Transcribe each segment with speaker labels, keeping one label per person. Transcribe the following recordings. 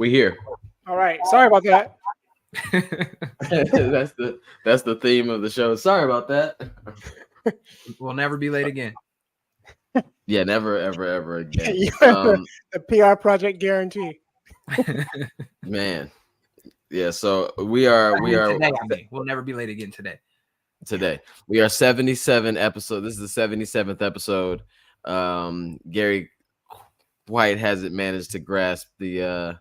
Speaker 1: We here.
Speaker 2: All right. Sorry about that.
Speaker 1: that's the theme of the show. Sorry about that.
Speaker 3: We'll never be late again.
Speaker 1: Yeah, never, ever again.
Speaker 2: The PR project guarantee.
Speaker 1: Man. Yeah, so we are
Speaker 3: today, we'll never be late again today.
Speaker 1: We are 77 episode. This is the 77th episode. Gary White hasn't managed to grasp the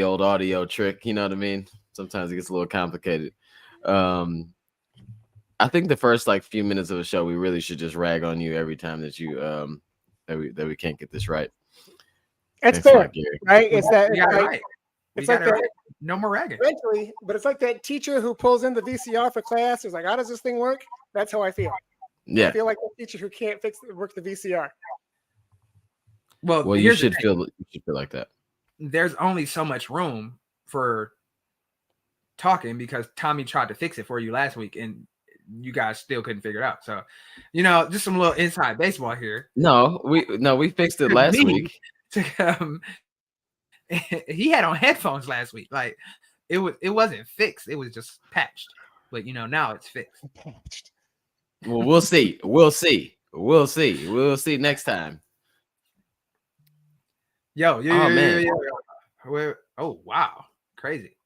Speaker 1: old audio trick, you know what I mean? Sometimes it gets a little complicated. I think the first few minutes of the show, we really should just rag on you every time that you that we can't get this right.
Speaker 2: It's fair, right? It's that.
Speaker 3: Right. It's like that. No more ragging.
Speaker 2: Eventually, but it's like that teacher who pulls in the VCR for class. Is like, how does this thing work? That's how I feel.
Speaker 1: Yeah.
Speaker 2: I feel like the teacher who can't work the VCR.
Speaker 1: Well, you should feel like that.
Speaker 3: There's only so much room for talking because Tommy tried to fix it for you last week and you guys still couldn't figure it out. So, just some little inside baseball here.
Speaker 1: No, we fixed it last week.
Speaker 3: He had on headphones last week. Like it wasn't fixed. It was just patched. But now it's fixed.
Speaker 1: Well, we'll see. We'll see next time.
Speaker 3: Yo. Oh wow. Crazy.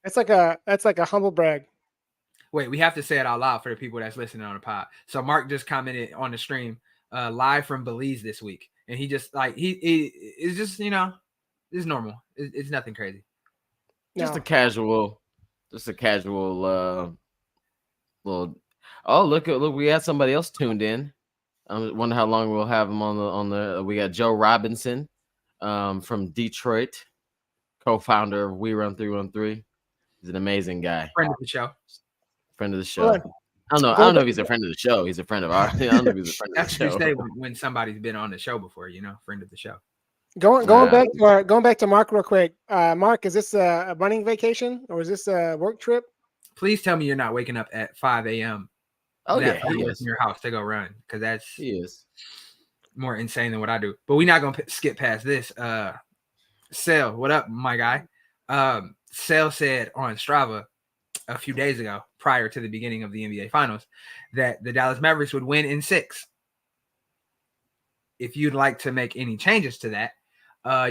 Speaker 2: That's like a humble brag.
Speaker 3: Wait, we have to say it out loud for the people that's listening on the pod. So Mark just commented on the stream live from Belize this week. And he just he is just, it's normal. It's nothing crazy.
Speaker 1: Just a casual little. Oh, look, we had somebody else tuned in. I wonder how long we'll have him on the. We got Joe Robinson, from Detroit, co-founder of We Run 313. He's an amazing guy.
Speaker 3: Friend of the show.
Speaker 1: I don't know if he's a friend of the show. He's a friend of ours. I don't know if he's a friend of the show.
Speaker 3: That's what you say when somebody's been on the show before, friend of the show.
Speaker 2: Going back to Mark real quick. Mark, is this a running vacation or is this a work trip?
Speaker 3: Please tell me you're not waking up at 5 a.m.
Speaker 1: Oh yeah, he
Speaker 3: in
Speaker 1: is.
Speaker 3: Your house to go run because
Speaker 1: he is
Speaker 3: more insane than what I do. But we're not gonna skip past this. Sale, what up, my guy? Sale said on Strava a few days ago, prior to the beginning of the NBA Finals, that the Dallas Mavericks would win in 6. If you'd like to make any changes to that,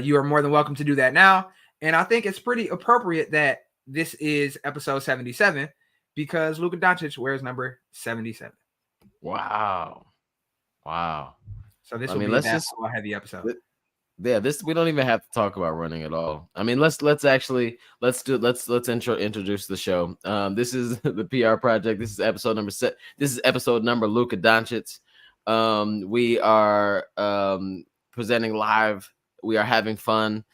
Speaker 3: you are more than welcome to do that now. And I think it's pretty appropriate that this is episode 77 because Luka Doncic wears number 77.
Speaker 1: Wow.
Speaker 3: So this will be a basketball heavy episode.
Speaker 1: Yeah, we don't even have to talk about running at all. I mean, let's introduce the show. This is the PR project. This is episode number This is episode number Luka Doncic. We are presenting live. We are having fun.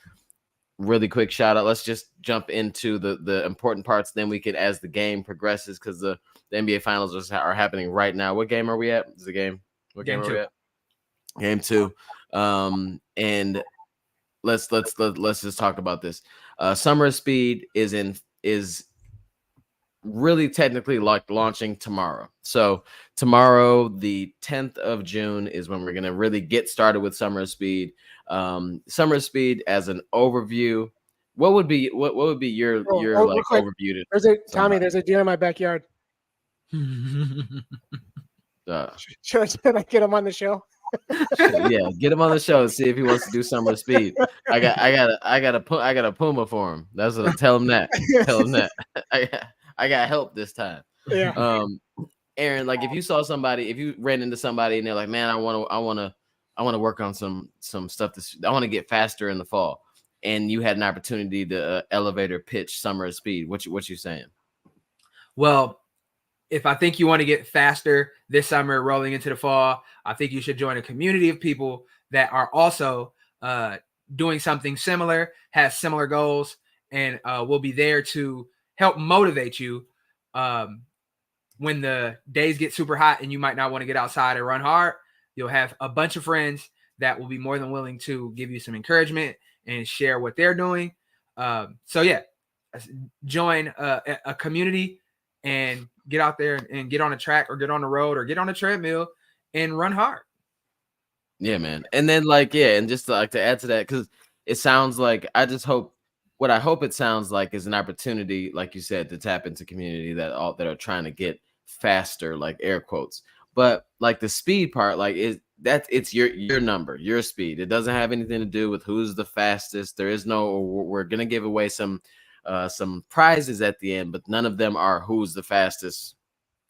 Speaker 1: Really quick shout out. Let's just jump into the important parts. Then we can, as the game progresses, because the NBA Finals are happening right now. What game are we at? Is the game? What game are we at? Game 2. And let's just talk about this. Summer of Speed is really technically launching tomorrow. So tomorrow, the 10th of June, is when we're gonna really get started with Summer of Speed. Summer of Speed, as an overview, what would be your overview?
Speaker 2: There's a deer in my backyard. Should I get him on the show?
Speaker 1: Yeah, get him on the show and see if he wants to do Summer of Speed. I got a Puma for him. That's what I tell him that. I got help this time.
Speaker 2: Yeah.
Speaker 1: Aaron, if you saw somebody, if you ran into somebody and they're like, man, I want to work on some stuff. I want to get faster in the fall, and you had an opportunity to elevator pitch Summer of Speed. What you saying?
Speaker 3: Well, if I think you want to get faster this summer rolling into the fall, I think you should join a community of people that are also doing something similar, has similar goals, and will be there to help motivate you when the days get super hot and you might not want to get outside and run hard. You'll have a bunch of friends that will be more than willing to give you some encouragement and share what they're doing. So yeah, join a community and get out there and get on a track or get on the road or get on a treadmill and run hard.
Speaker 1: Yeah, man. And then and just to add to that, because it sounds like I just hope what I hope it sounds like is an opportunity, like you said, to tap into community that are trying to get faster, like air quotes. But like the speed part, like it's your number, your speed. It doesn't have anything to do with who's the fastest. There is no. We're gonna give away some prizes at the end, but none of them are who's the fastest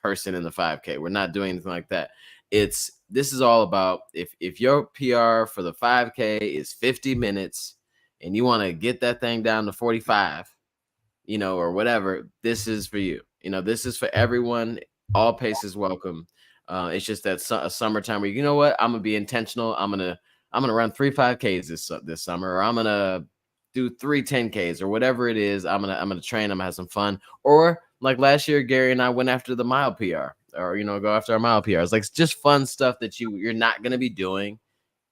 Speaker 1: person in the 5K. We're not doing anything like that. This is all about if your PR for the 5K is 50 minutes and you want to get that thing down to 45, or whatever, this is for you. This is for everyone. All pace is welcome. It's just that a summertime where, you know what, I'm gonna be intentional. I'm gonna run 3 5Ks this summer, or I'm gonna do 3 10Ks or whatever it is. I'm gonna train. I'm gonna have some fun. Or like last year, Gary and I went after the mile PR, or go after our mile PR. It's like just fun stuff that you're not gonna be doing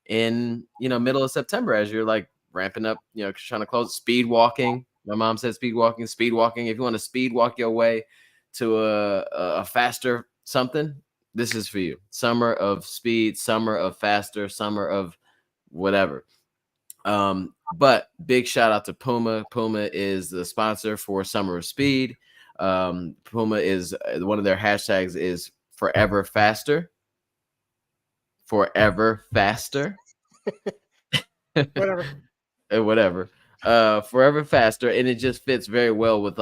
Speaker 1: in middle of September as you're like ramping up, trying to close. Speed walking. My mom said speed walking. If you want to speed walk your way to a faster something, this is for you. Summer of speed, summer of faster, summer of whatever. But big shout out to Puma. Puma is the sponsor for Summer of Speed. Puma is one of their hashtags is forever faster. Forever faster. Whatever. Forever faster, and it just fits very well with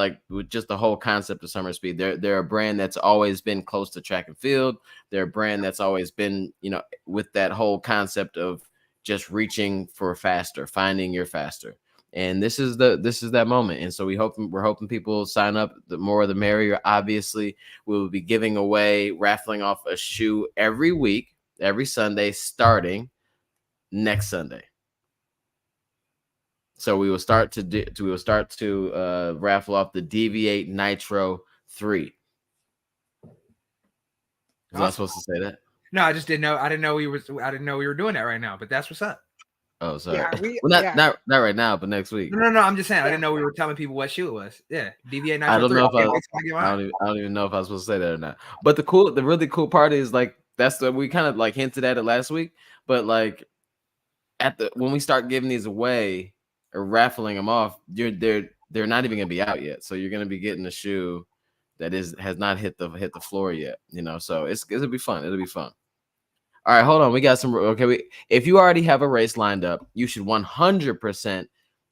Speaker 1: just the whole concept of Summer Speed. They're a brand that's always been close to track and field. They're a brand that's always been with that whole concept of just reaching for faster, finding your faster. And this is that moment. And so we're hoping people sign up. The more the merrier. Obviously, we will be giving away, raffling off a shoe every week, every Sunday, starting next Sunday. So we will start to raffle off the Deviate Nitro 3. Was I supposed to say that?
Speaker 3: No, I just didn't know. I didn't know we were doing that right now. But that's what's up.
Speaker 1: Oh, sorry. Yeah, not right now, but next week.
Speaker 3: No. I'm just saying. I didn't know we were telling people what shoe it was. Yeah, Deviate Nitro.
Speaker 1: I don't know if I don't even know if I was supposed to say that or not. But the really cool part is we kind of like hinted at it last week. But like when we start giving these away or raffling them off, they're not even gonna be out yet. So you're gonna be getting a shoe that has not hit the floor yet. So it'll be fun. It'll be fun. All right, hold on. We got some. Okay, if you already have a race lined up, you should 100%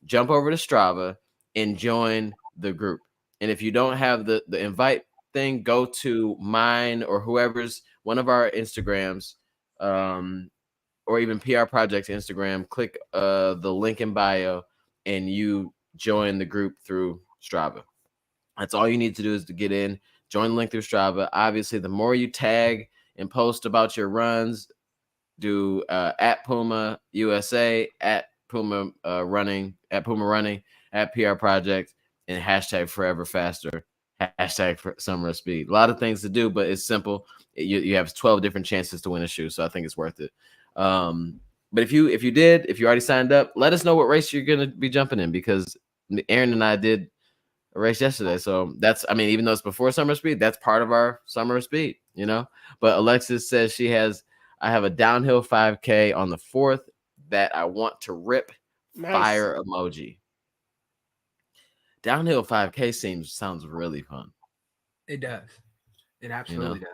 Speaker 1: jump over to Strava and join the group. And if you don't have the invite thing, go to mine or whoever's one of our Instagrams, or even PR Project's Instagram. Click the link in bio, and you join the group through Strava. That's all you need to do is to get in, join the link through Strava. Obviously, the more you tag and post about your runs, do at Puma USA, at Puma running, at Puma running, at PR Project, and hashtag forever faster, hashtag for Summer of Speed. A lot of things to do, but it's simple. You have 12 different chances to win a shoe, so I think it's worth it. But if you already signed up, let us know what race you're gonna be jumping in, because Aaron and I did a race yesterday. So even though it's before Summer Speed, that's part of our Summer Speed, But Alexis says I have a downhill 5K on the 4th that I want to rip. Nice. Fire emoji. Downhill 5K sounds really fun.
Speaker 3: It does. It absolutely does.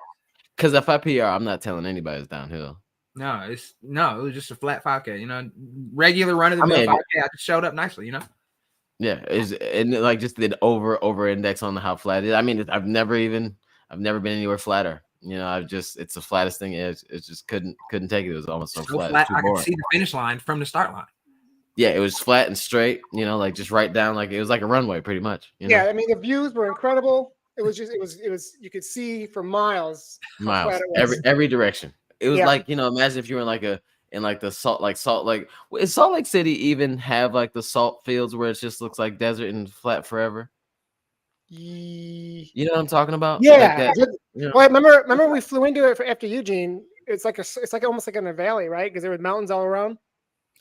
Speaker 1: Because if I PR, I'm not telling anybody it's downhill.
Speaker 3: No, it was just a flat 5K, regular run of the mill 5K. I just showed up nicely,
Speaker 1: Yeah, and like just did over index on how flat it is. I mean, I've never been anywhere flatter. It's the flattest thing. It just couldn't take it. It was almost so flat.
Speaker 3: I could see the finish line from the start line.
Speaker 1: Yeah, it was flat and straight. Like just right down, like it was like a runway, pretty much.
Speaker 2: Yeah, I mean the views were incredible. It was you could see for miles.
Speaker 1: Every direction. It was like imagine if you were in the Salt Lake. Is Salt Lake City even have like the salt fields where it just looks like desert and flat forever? You know what I'm talking about?
Speaker 2: Yeah. Well, remember we flew into it after Eugene. It's like almost like in a valley, right? Because there were mountains all around.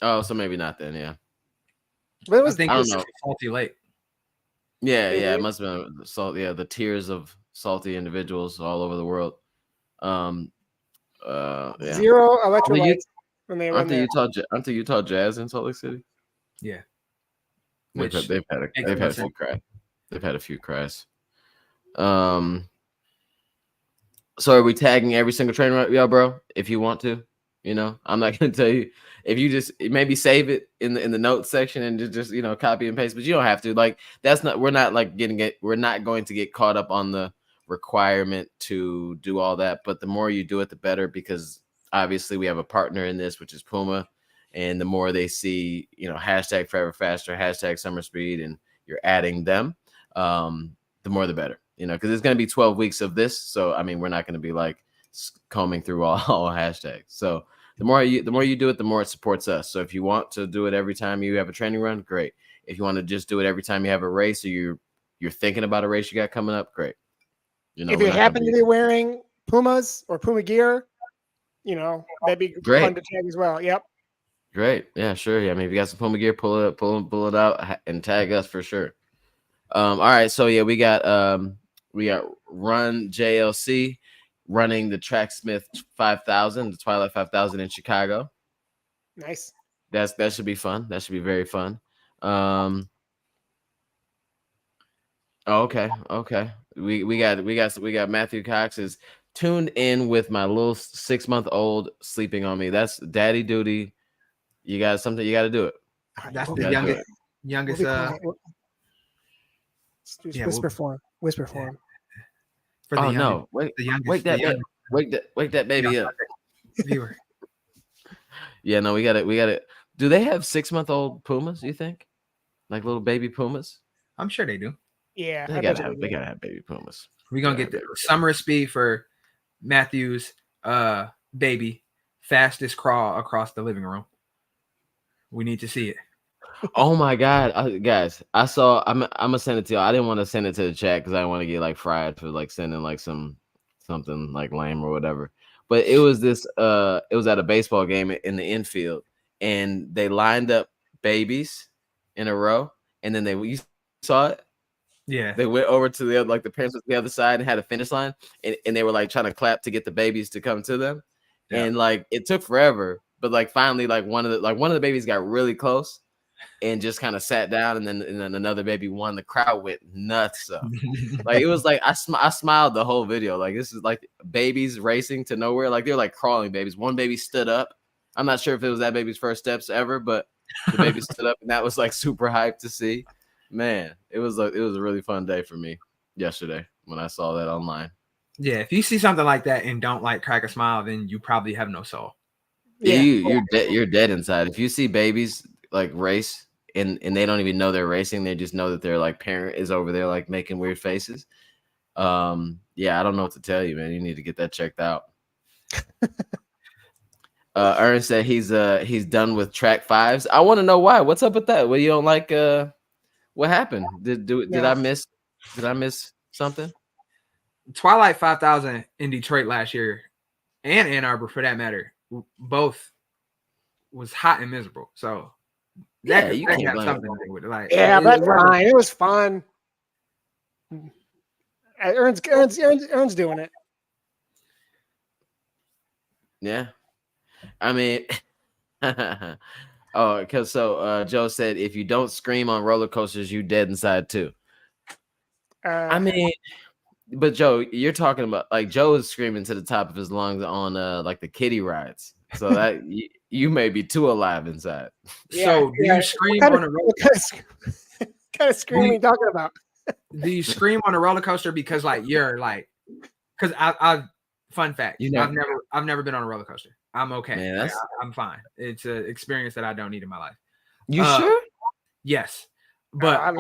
Speaker 1: Oh, so maybe not then, yeah.
Speaker 3: But I think it was Salty Lake.
Speaker 1: Yeah, it must have been salt. Yeah, the tiers of salty individuals all over the world.
Speaker 2: Yeah. Zero electrolytes when they run there.
Speaker 1: Aren't the Utah Jazz in Salt Lake City?
Speaker 3: Yeah.
Speaker 1: They've
Speaker 3: Which
Speaker 1: had a
Speaker 3: makes no
Speaker 1: few
Speaker 3: sense.
Speaker 1: crashes. They've had a few crashes. So are we tagging every single trainer, yeah, bro? If you want to, I'm not gonna tell you. If you just maybe save it in the notes section and just copy and paste, but you don't have to. Like that's not. We're not like we're not going to get caught up on the requirement to do all that. But the more you do it, the better, because obviously we have a partner in this, which is Puma, and the more they see, hashtag Forever Faster, hashtag Summer Speed, and you're adding them, the more the better. Because it's going to be 12 weeks of this. So, I mean, we're not going to be like combing through all hashtags. So the more you do it, the more it supports us. So if you want to do it every time you have a training run, great. If you want to just do it every time you have a race, or you're thinking about a race you got coming up, great.
Speaker 2: If you happen to be wearing Pumas or Puma gear, that'd be
Speaker 1: great.
Speaker 2: Fun to tag as well. Yep.
Speaker 1: Great. Yeah, sure. Yeah, I mean, if you got some Puma gear, pull it out and tag us for sure. All right. So yeah, we got Run JLC running the Tracksmith 5000, the Twilight 5000 in Chicago.
Speaker 2: Nice.
Speaker 1: That should be fun. That should be very fun. Okay. We got Matthew Cox is tuned in with my little 6-month-old sleeping on me. That's daddy duty. You got something. You got to do it.
Speaker 3: That's the youngest.
Speaker 2: Whisper form.
Speaker 1: Oh no! Wake that baby up.
Speaker 3: Viewer.
Speaker 1: Yeah, no, we got it. Do they have 6-month-old Pumas? You think, like little baby Pumas?
Speaker 3: I'm sure they do.
Speaker 2: Yeah,
Speaker 1: they gotta have baby Pumas.
Speaker 3: We're gonna get the Summer Speed for Matthew's baby, fastest crawl across the living room. We need to see it.
Speaker 1: Oh my God, guys! I saw. I'm gonna send it to you. I didn't want to send it to the chat because I didn't want to get like fried for like sending like something like lame or whatever. But it was this. It was at a baseball game in the infield, and they lined up babies in a row, and then you saw it.
Speaker 3: Yeah,
Speaker 1: they went over to the other, like the parents was the other side and had a finish line, and they were like trying to clap to get the babies to come to them, and like it took forever, but like finally like one of the babies got really close. And just kind of sat down, and then another baby won. The crowd went nuts. So, like it was like I smiled the whole video. Like this is like babies racing to nowhere. Like they're like crawling babies. One baby stood up. I'm not sure if it was that baby's first steps ever, but the baby stood up, and that was like super hyped to see. Man, it was a really fun day for me yesterday when I saw that online.
Speaker 3: Yeah, if you see something like that and don't like crack a smile, then you probably have no soul.
Speaker 1: Yeah, you're dead inside. If you see babies like race and they don't even know they're racing, they just know that their like parent is over there like making weird faces. Yeah, I don't know what to tell you, man. You need to get that checked out. Ernst said he's done with track 5s. I want to know why. What's up with that? Well, you don't like what happened? Did I miss something?
Speaker 3: Twilight 5000 in Detroit last year, and Ann Arbor for that matter, both was hot and miserable. So that can have something to do with it. Like,
Speaker 2: yeah, that's fine. It was fun. Ern's doing it.
Speaker 1: Yeah, I mean, because Joe said if you don't scream on roller coasters, you dead inside too. I mean, but Joe, you're talking about like Joe is screaming to the top of his lungs on like the kiddie rides. So that you may be too alive inside.
Speaker 3: Yeah, so do you scream on a roller coaster?
Speaker 2: What kind of screaming are you talking about?
Speaker 3: Do you scream on a roller coaster because like you're like, because I fun fact, I've never been on a roller coaster. I'm okay. Man, like, I'm fine. It's an experience that I don't need in my life.
Speaker 1: You sure?
Speaker 3: Yes. But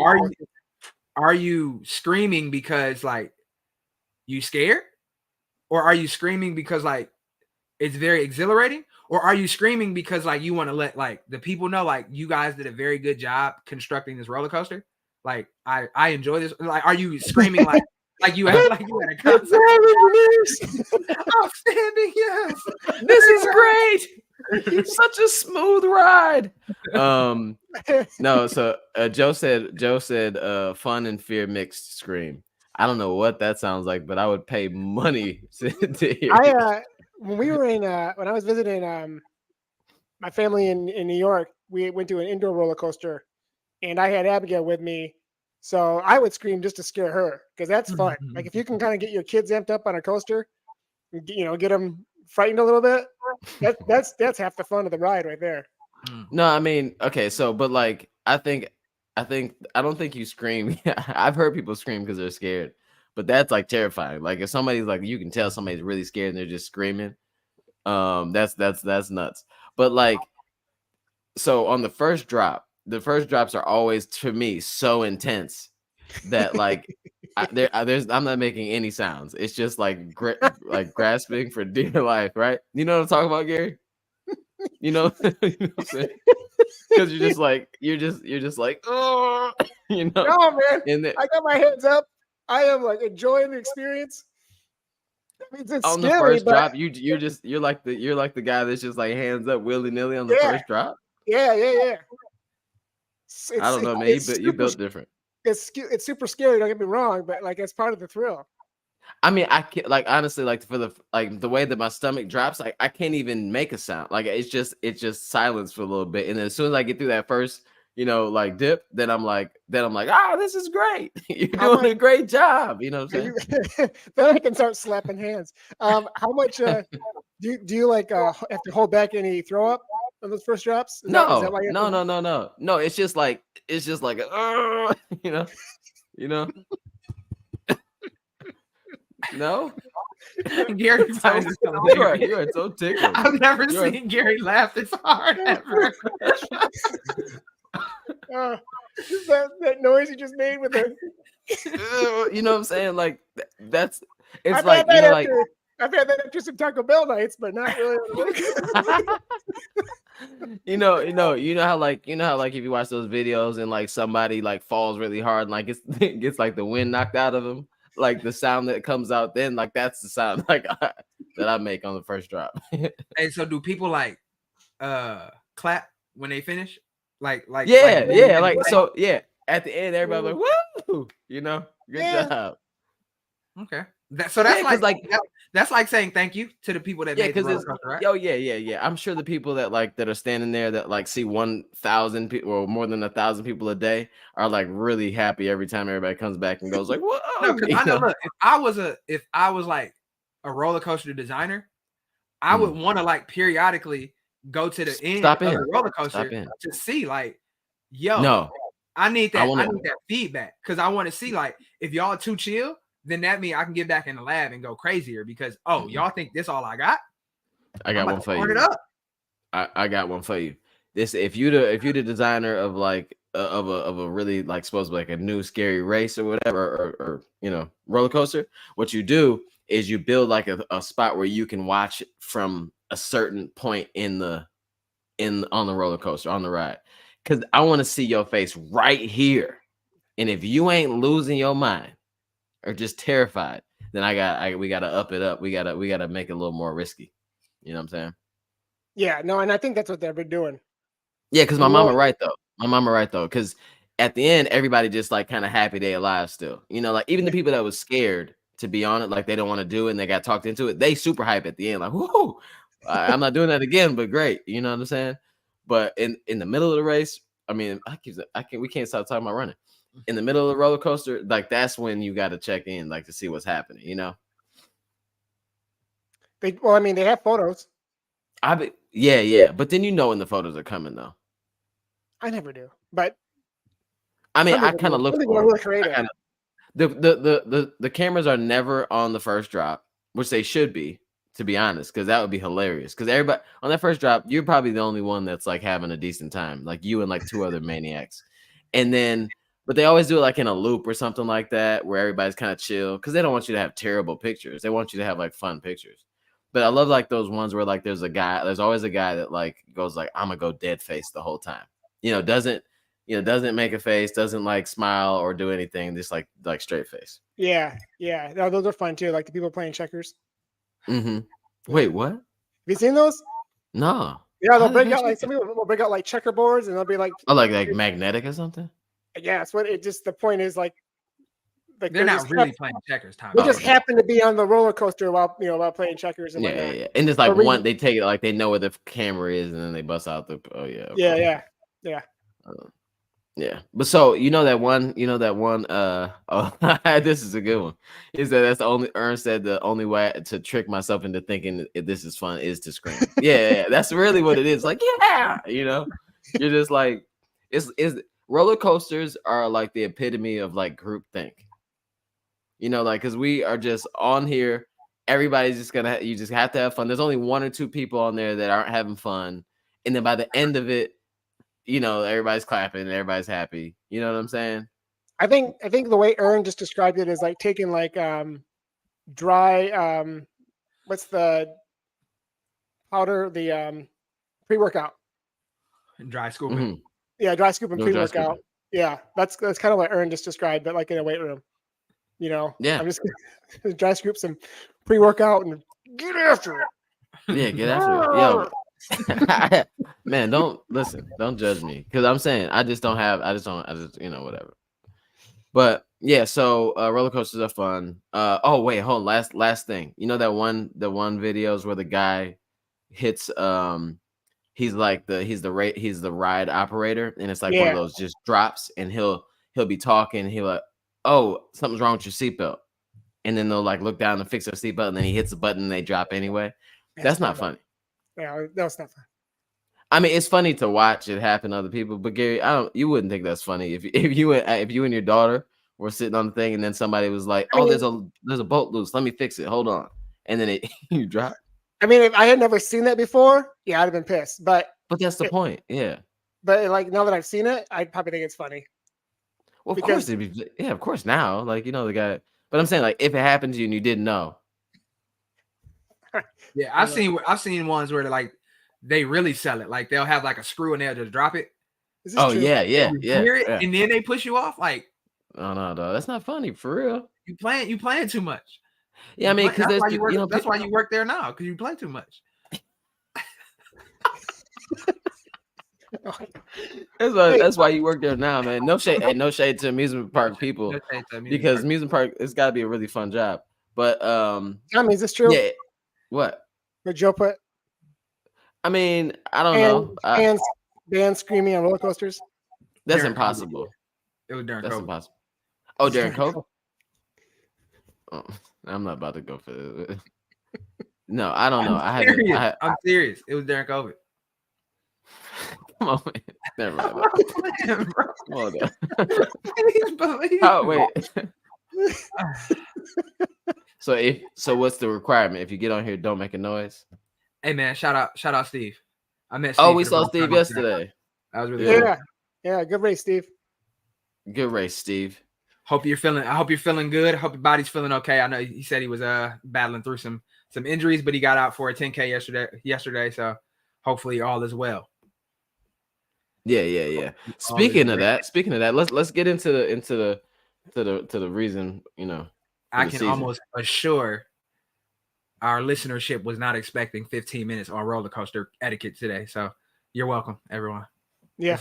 Speaker 3: are you screaming because like you scared? Or are you screaming because like it's very exhilarating? Or are you screaming because like you want to let like the people know like you guys did a very good job constructing this roller coaster? Like I enjoy this. Like, are you screaming like you had a concert? Outstanding, yes.
Speaker 1: This is great. Such a smooth ride. No, so Joe said fun and fear mixed scream. I don't know what that sounds like, but I would pay money to hear
Speaker 2: when we were when I was visiting my family in New York, we went to an indoor roller coaster, and I had Abigail with me, so I would scream just to scare her because that's fun. Like if you can kind of get your kids amped up on a coaster, get them frightened a little bit. That's half the fun of the ride right there.
Speaker 1: No, I mean, okay, so but like I don't think you scream. I've heard people scream because they're scared, but that's like terrifying. Like if somebody's like, you can tell somebody's really scared and they're just screaming. That's nuts. But like, so on the first drops are always to me so intense that like I'm not making any sounds. It's just like like grasping for dear life, right? You know what I'm talking about, Gary? You know, you know what I'm saying? Because you're just like, oh, you know.
Speaker 2: No, man.
Speaker 1: And
Speaker 2: I got my hands up. I am like enjoying the experience. I mean, it's
Speaker 1: on
Speaker 2: scary,
Speaker 1: the first
Speaker 2: but
Speaker 1: drop, you're like the guy that's just like hands up willy nilly on the first drop.
Speaker 2: yeah.
Speaker 1: I don't know, man. You built different.
Speaker 2: It's super scary. Don't get me wrong, but like it's part of the thrill.
Speaker 1: I mean, I can't like honestly, like for the way that my stomach drops, like I can't even make a sound. Like it's just silence for a little bit, and then as soon as I get through that first, like dip, then I'm like, this is great. You're doing a great job. You know what I'm saying?
Speaker 2: Then I can start slapping hands. How much do you like have to hold back any throw up on those first drops?
Speaker 1: No. It's just like you know. No,
Speaker 3: Gary,
Speaker 1: you are so tickled.
Speaker 3: I've never seen Gary laugh this hard ever.
Speaker 2: That noise you just made with the,
Speaker 1: you know what I'm saying? Like it's
Speaker 2: I've
Speaker 1: like
Speaker 2: had that after some Taco Bell nights, but not really.
Speaker 1: you know how like if you watch those videos and like somebody like falls really hard and like it gets like the wind knocked out of them. Like the sound that comes out then, like that's the sound like that I make on the first drop.
Speaker 3: And so, do people like clap when they finish? Like
Speaker 1: so at the end, everybody like woo, good job.
Speaker 3: Okay, that's like saying thank you to the people that made the roller coaster, right?
Speaker 1: Yeah. I'm sure the people that are standing there that like see 1,000 people or more than 1,000 people a day are like really happy every time everybody comes back and goes like, whoa.
Speaker 3: No, because I know. Look, if I was like a roller coaster designer, I would want to like periodically go to the end of the roller coaster to see like, I need that feedback because I want to see like if y'all are too chill. Then that means I can get back in the lab and go crazier because y'all think this all I got?
Speaker 1: I got one for you. It up. I got one for you. This if you the designer of like of a really like supposed to be like a new scary race or whatever or roller coaster, what you do is you build like a spot where you can watch from a certain point on the roller coaster on the ride because I want to see your face right here, and if you ain't losing your mind or just terrified, then we gotta up it up. We gotta make it a little more risky. You know what I'm saying?
Speaker 2: Yeah, no, and I think that's what they've been doing.
Speaker 1: Yeah, because my mama right though. Because at the end, everybody just like kind of happy they alive still. Like even the people that was scared to be on it, like they don't want to do it and they got talked into it, they super hype at the end, like, whoo, I'm not doing that again, but great. You know what I'm saying? But in the middle of the race, I mean, we can't stop talking about running. In the middle of the roller coaster, like that's when you got to check in, like to see what's happening.
Speaker 2: They have photos.
Speaker 1: Yeah, but then when the photos are coming though.
Speaker 2: I never do, but
Speaker 1: I mean, I kind of look for the cameras are never on the first drop, which they should be, to be honest, because that would be hilarious. Because everybody on that first drop, you're probably the only one that's like having a decent time, like you and like two other maniacs, and then. But they always do it like in a loop or something like that, where everybody's kind of chill because they don't want you to have terrible pictures. They want you to have like fun pictures. But I love like those ones where like there's always a guy that like goes like, I'm gonna go dead face the whole time. Doesn't make a face, doesn't like smile or do anything, just like straight face.
Speaker 2: Yeah. No, those are fun too. Like the people playing checkers.
Speaker 1: Mm-hmm. Wait, what? Have
Speaker 2: you seen those?
Speaker 1: No.
Speaker 2: Yeah, they'll break out like some people will break out like checkerboards and they'll be like,
Speaker 1: like magnetic or something.
Speaker 2: Yeah, it's the point is like
Speaker 3: they're not really playing checkers.
Speaker 2: They just happen to be on the roller coaster while playing checkers. And
Speaker 1: yeah. And it's like they take it like they know where the camera is and then they bust out the. Oh yeah.
Speaker 2: Yeah. Yeah.
Speaker 1: Yeah, but so you know that one, oh, this is a good one. Is that's the only Ern said the only way to trick myself into thinking if this is fun is to scream. Yeah, that's really what it is. Like, yeah, you're just like is roller coasters are like the epitome of like group think. Like because we are just on here, everybody's just you just have to have fun. There's only one or two people on there that aren't having fun, and then by the end of it, everybody's clapping and everybody's happy. You know what I'm saying?
Speaker 2: I think the way Ern just described it is like taking like dry what's the powder, the pre-workout.
Speaker 3: Dry scooping.
Speaker 1: Mm-hmm.
Speaker 2: Yeah, dry scoop and
Speaker 1: No, dry
Speaker 2: pre-workout.
Speaker 1: scooping.
Speaker 2: Yeah, that's kind of what Ern just described, but like in a weight room.
Speaker 1: Yeah.
Speaker 2: I'm just gonna dry scoop some pre-workout and get after it.
Speaker 1: Yeah, get after it. Yo, man, don't judge me because I'm saying I just whatever. But yeah, so roller coasters are fun. Oh wait, hold on. Last thing. You know the one videos where the guy hits he's the ride operator, and it's like one of those just drops, and he'll be talking, he'll like, oh, something's wrong with your seatbelt. And then they'll like look down and fix their seatbelt, and then he hits the button and they drop anyway. That's not funny.
Speaker 2: Yeah, that's not fun.
Speaker 1: I mean, it's funny to watch it happen to other people, but Gary, you wouldn't think that's funny if you and your daughter were sitting on the thing and then somebody was like, "Oh, there's a bolt loose. Let me fix it. Hold on," and then you drop.
Speaker 2: I mean, if I had never seen that before, yeah, I'd have been pissed. But
Speaker 1: that's the point, yeah.
Speaker 2: But like now that I've seen it, I'd probably think it's funny.
Speaker 1: Well, of course it'd be, yeah, of course now, like the guy. But I'm saying like if it happened to you and you didn't know.
Speaker 3: Yeah, I've seen ones where they really sell it. Like they'll have like a screw and they'll just drop it.
Speaker 1: Oh true? Yeah.
Speaker 3: And then they push you off. Like,
Speaker 1: oh no, that's not funny for real.
Speaker 3: You playing too much.
Speaker 1: Yeah, I mean, because
Speaker 3: that's why you work there now, because you play too much.
Speaker 1: That's why you work there now, man. No shade to amusement park people, because amusement park, it's got to be a really fun job. But
Speaker 2: Tommy, is this true?
Speaker 1: Yeah. What?
Speaker 2: What Joe put?
Speaker 1: I mean, I don't know.
Speaker 2: Bands screaming on roller coasters.
Speaker 1: That's impossible.
Speaker 3: It was during
Speaker 1: That's
Speaker 3: COVID.
Speaker 1: Impossible. Oh, during COVID. Oh, I'm not about to go for it. No, I don't know.
Speaker 3: I'm serious. It was during COVID.
Speaker 1: Come on, man. Never mind. Come on, oh, wait. So what's the requirement? If you get on here, don't make a noise.
Speaker 3: Hey man, shout out Steve. I met Steve.
Speaker 1: Oh, we saw Steve yesterday.
Speaker 3: That was really good.
Speaker 2: Yeah, good race, Steve.
Speaker 1: Good race, Steve.
Speaker 3: I hope you're feeling good. I hope your body's feeling okay. I know he said he was battling through some injuries, but he got out for a 10K yesterday. So hopefully all is well.
Speaker 1: Yeah. Speaking of that, let's get into the reason,
Speaker 3: I can almost assure our listenership was not expecting 15 minutes on roller coaster etiquette today. So you're welcome, everyone.
Speaker 2: Yeah.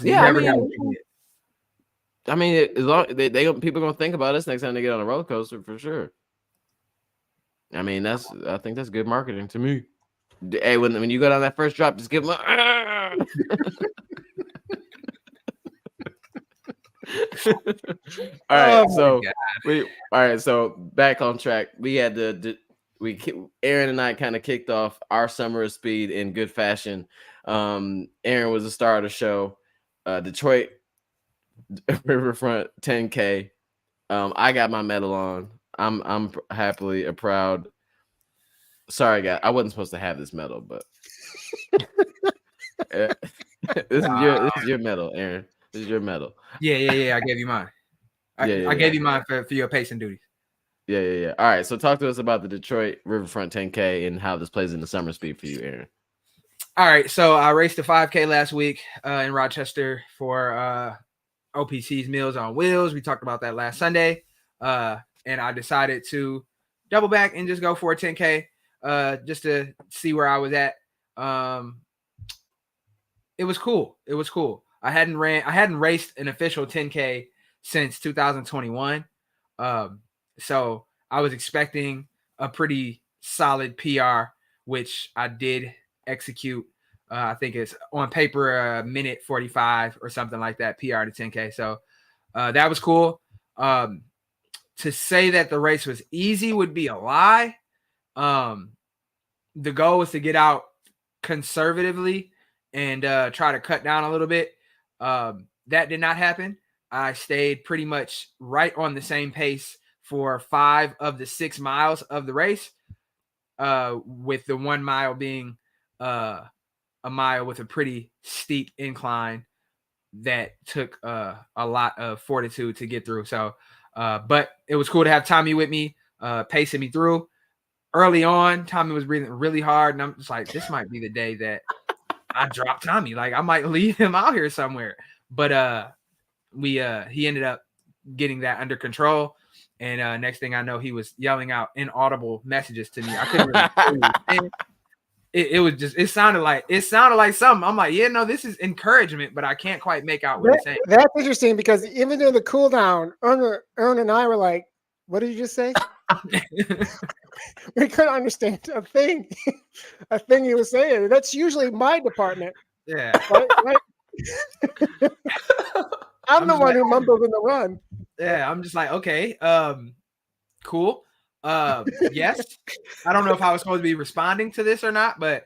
Speaker 1: I mean, as long people are gonna think about us next time they get on a roller coaster for sure. I mean, I think that's good marketing to me. Hey, when you go down that first drop, just give them All right, so back on track. We had Aaron and I kind of kicked off our summer of speed in good fashion. Aaron was the star of the show. Detroit Riverfront 10K. I got my medal on. I'm happily a proud. Sorry, guys, I wasn't supposed to have this medal, but this is your medal, Aaron. This is your medal.
Speaker 3: Yeah. I gave you mine. I gave you mine for your pacing duties.
Speaker 1: Yeah. All right. So talk to us about the Detroit Riverfront 10K and how this plays in the summer speed for you, Aaron.
Speaker 3: All right. So I raced a 5K last week in Rochester for OPC's Meals on Wheels. We talked about that last Sunday. And I decided to double back and just go for a 10K just to see where I was at. It was cool. I hadn't raced an official 10K since 2021. So I was expecting a pretty solid PR, which I did execute. I think it's on paper a minute 45 or something like that, PR to 10K. So that was cool. To say that the race was easy would be a lie. The goal was to get out conservatively and try to cut down a little bit. That did not happen. I stayed pretty much right on the same pace for 5 of the 6 miles of the race, with the 1 mile being a mile with a pretty steep incline that took a lot of fortitude to get through. So, but it was cool to have Tommy with me, pacing me through. Early on, Tommy was breathing really hard, and I'm just like, this might be the day that I drop Tommy. Like, I might leave him out here somewhere. But he ended up getting that under control. And next thing I know, he was yelling out inaudible messages to me. I couldn't really hear what he was saying. It sounded like something. I'm like, yeah, no, this is encouragement, but I can't quite make out what he's saying.
Speaker 2: That's interesting because even during the cool down, Ern and I were like, what did you just say? We couldn't understand a thing he was saying. That's usually my department.
Speaker 3: Yeah.
Speaker 2: Right? I'm the one who mumbled in the run.
Speaker 3: Yeah, I'm just like, okay, cool. Yes. I don't know if I was supposed to be responding to this or not, but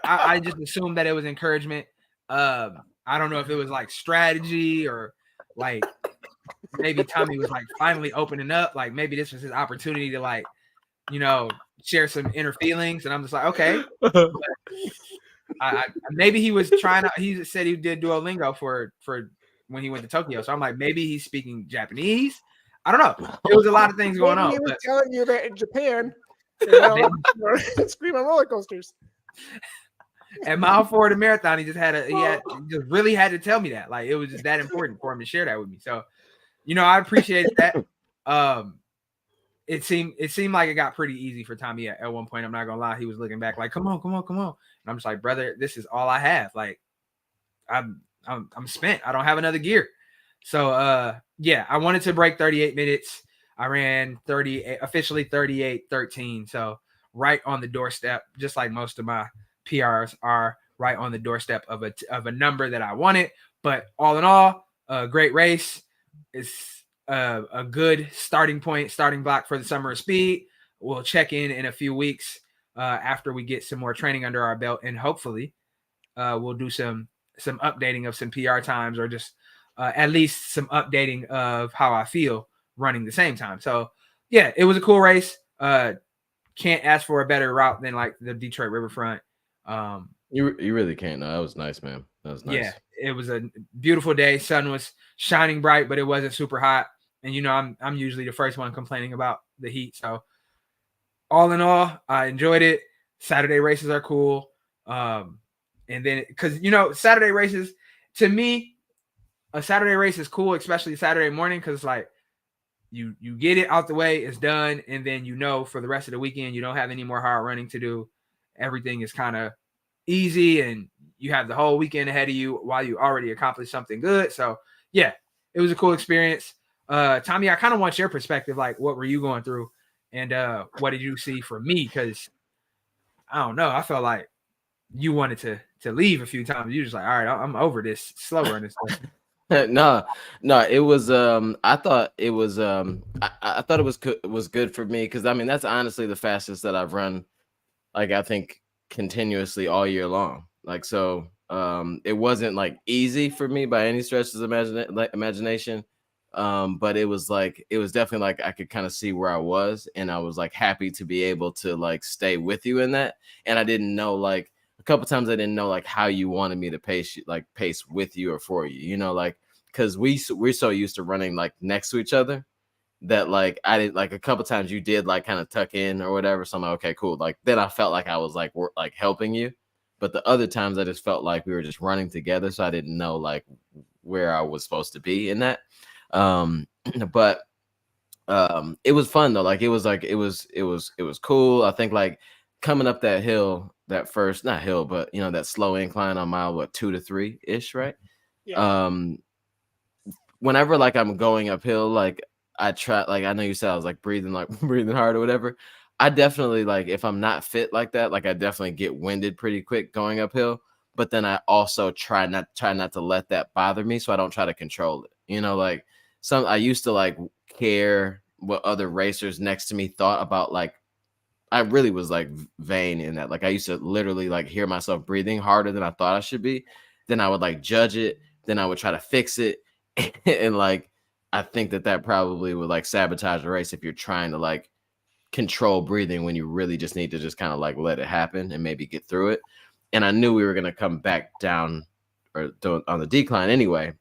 Speaker 3: I just assumed that it was encouragement. I don't know if it was like strategy or like maybe Tommy was like finally opening up. Like maybe this was his opportunity to like, share some inner feelings. And I'm just like, okay. Maybe he was trying to, he said he did Duolingo for when he went to Tokyo. So I'm like, maybe he's speaking Japanese. I don't know. There was a lot of things going on.
Speaker 2: He was telling you that in Japan, scream on roller coasters.
Speaker 3: At mile 4 of the marathon, he just really had to tell me that. Like it was just that important for him to share that with me. So, I appreciated that. It seemed like it got pretty easy for Tommy at one point. I'm not gonna lie. He was looking back like, come on. And I'm just like, brother, this is all I have. Like, I'm spent. I don't have another gear. So I wanted to break 38 minutes. I ran officially 38:13. So right on the doorstep, just like most of my PRs are right on the doorstep of a number that I wanted. But all in all, a great race. It's a good starting block for the Summer of Speed. We'll check in a few weeks after we get some more training under our belt, and hopefully we'll do some updating of some PR times, or just at least some updating of how I feel running the same time. So yeah, it was a cool race. Can't ask for a better route than like the Detroit Riverfront.
Speaker 1: You really can't. No, that was nice, man. That was nice.
Speaker 3: Yeah, it was a beautiful day. Sun was shining bright, but it wasn't super hot. And I'm usually the first one complaining about the heat. So all in all, I enjoyed it. Saturday races are cool. And then because Saturday races, to me, a Saturday race is cool, especially Saturday morning, because like you get it out the way, it's done, and then for the rest of the weekend you don't have any more hard running to do. Everything is kind of easy, and you have the whole weekend ahead of you while you already accomplished something good. So yeah, it was a cool experience. Tommy, I kind of want your perspective. Like, what were you going through, and what did you see from me? Because I don't know, I felt like you wanted to leave a few times. You just like, all right, I'm over this slower and stuff.
Speaker 1: No, it was I thought it was I thought it was good for me, because I mean that's honestly the fastest that I've run, like I think continuously all year long. Like, so it wasn't like easy for me by any stretch of imagination. But it was definitely like I could kind of see where I was, and I was like happy to be able to like stay with you in that. And I didn't know, like a couple times I didn't know like how you wanted me to pace with you or for you, like, because we're so used to running like next to each other that like I didn't, like a couple times you did like kind of tuck in or whatever. So I'm like, okay, cool. Like then I felt like I was like helping you, but the other times I just felt like we were just running together, so I didn't know like where I was supposed to be in that. But it was fun though. Like it was cool. I think like coming up that hill, that first, not hill, but that slow incline on mile 2 to 3 ish, right?
Speaker 2: Yeah.
Speaker 1: Whenever like I'm going uphill, like I try, like I know you said I was like breathing hard or whatever. I definitely, like if I'm not fit like that, like I definitely get winded pretty quick going uphill. but then I also try not to let that bother me, so I don't try to control it. You know, like I used to like care what other racers next to me thought about, like I really was like vain in that. Like I used to literally like hear myself breathing harder than I thought I should be. Then I would like judge it. Then I would try to fix it. And like, I think that probably would like sabotage a race if you're trying to like control breathing when you really just need to just kind of like let it happen and maybe get through it. And I knew we were going to come back down or on the decline anyway.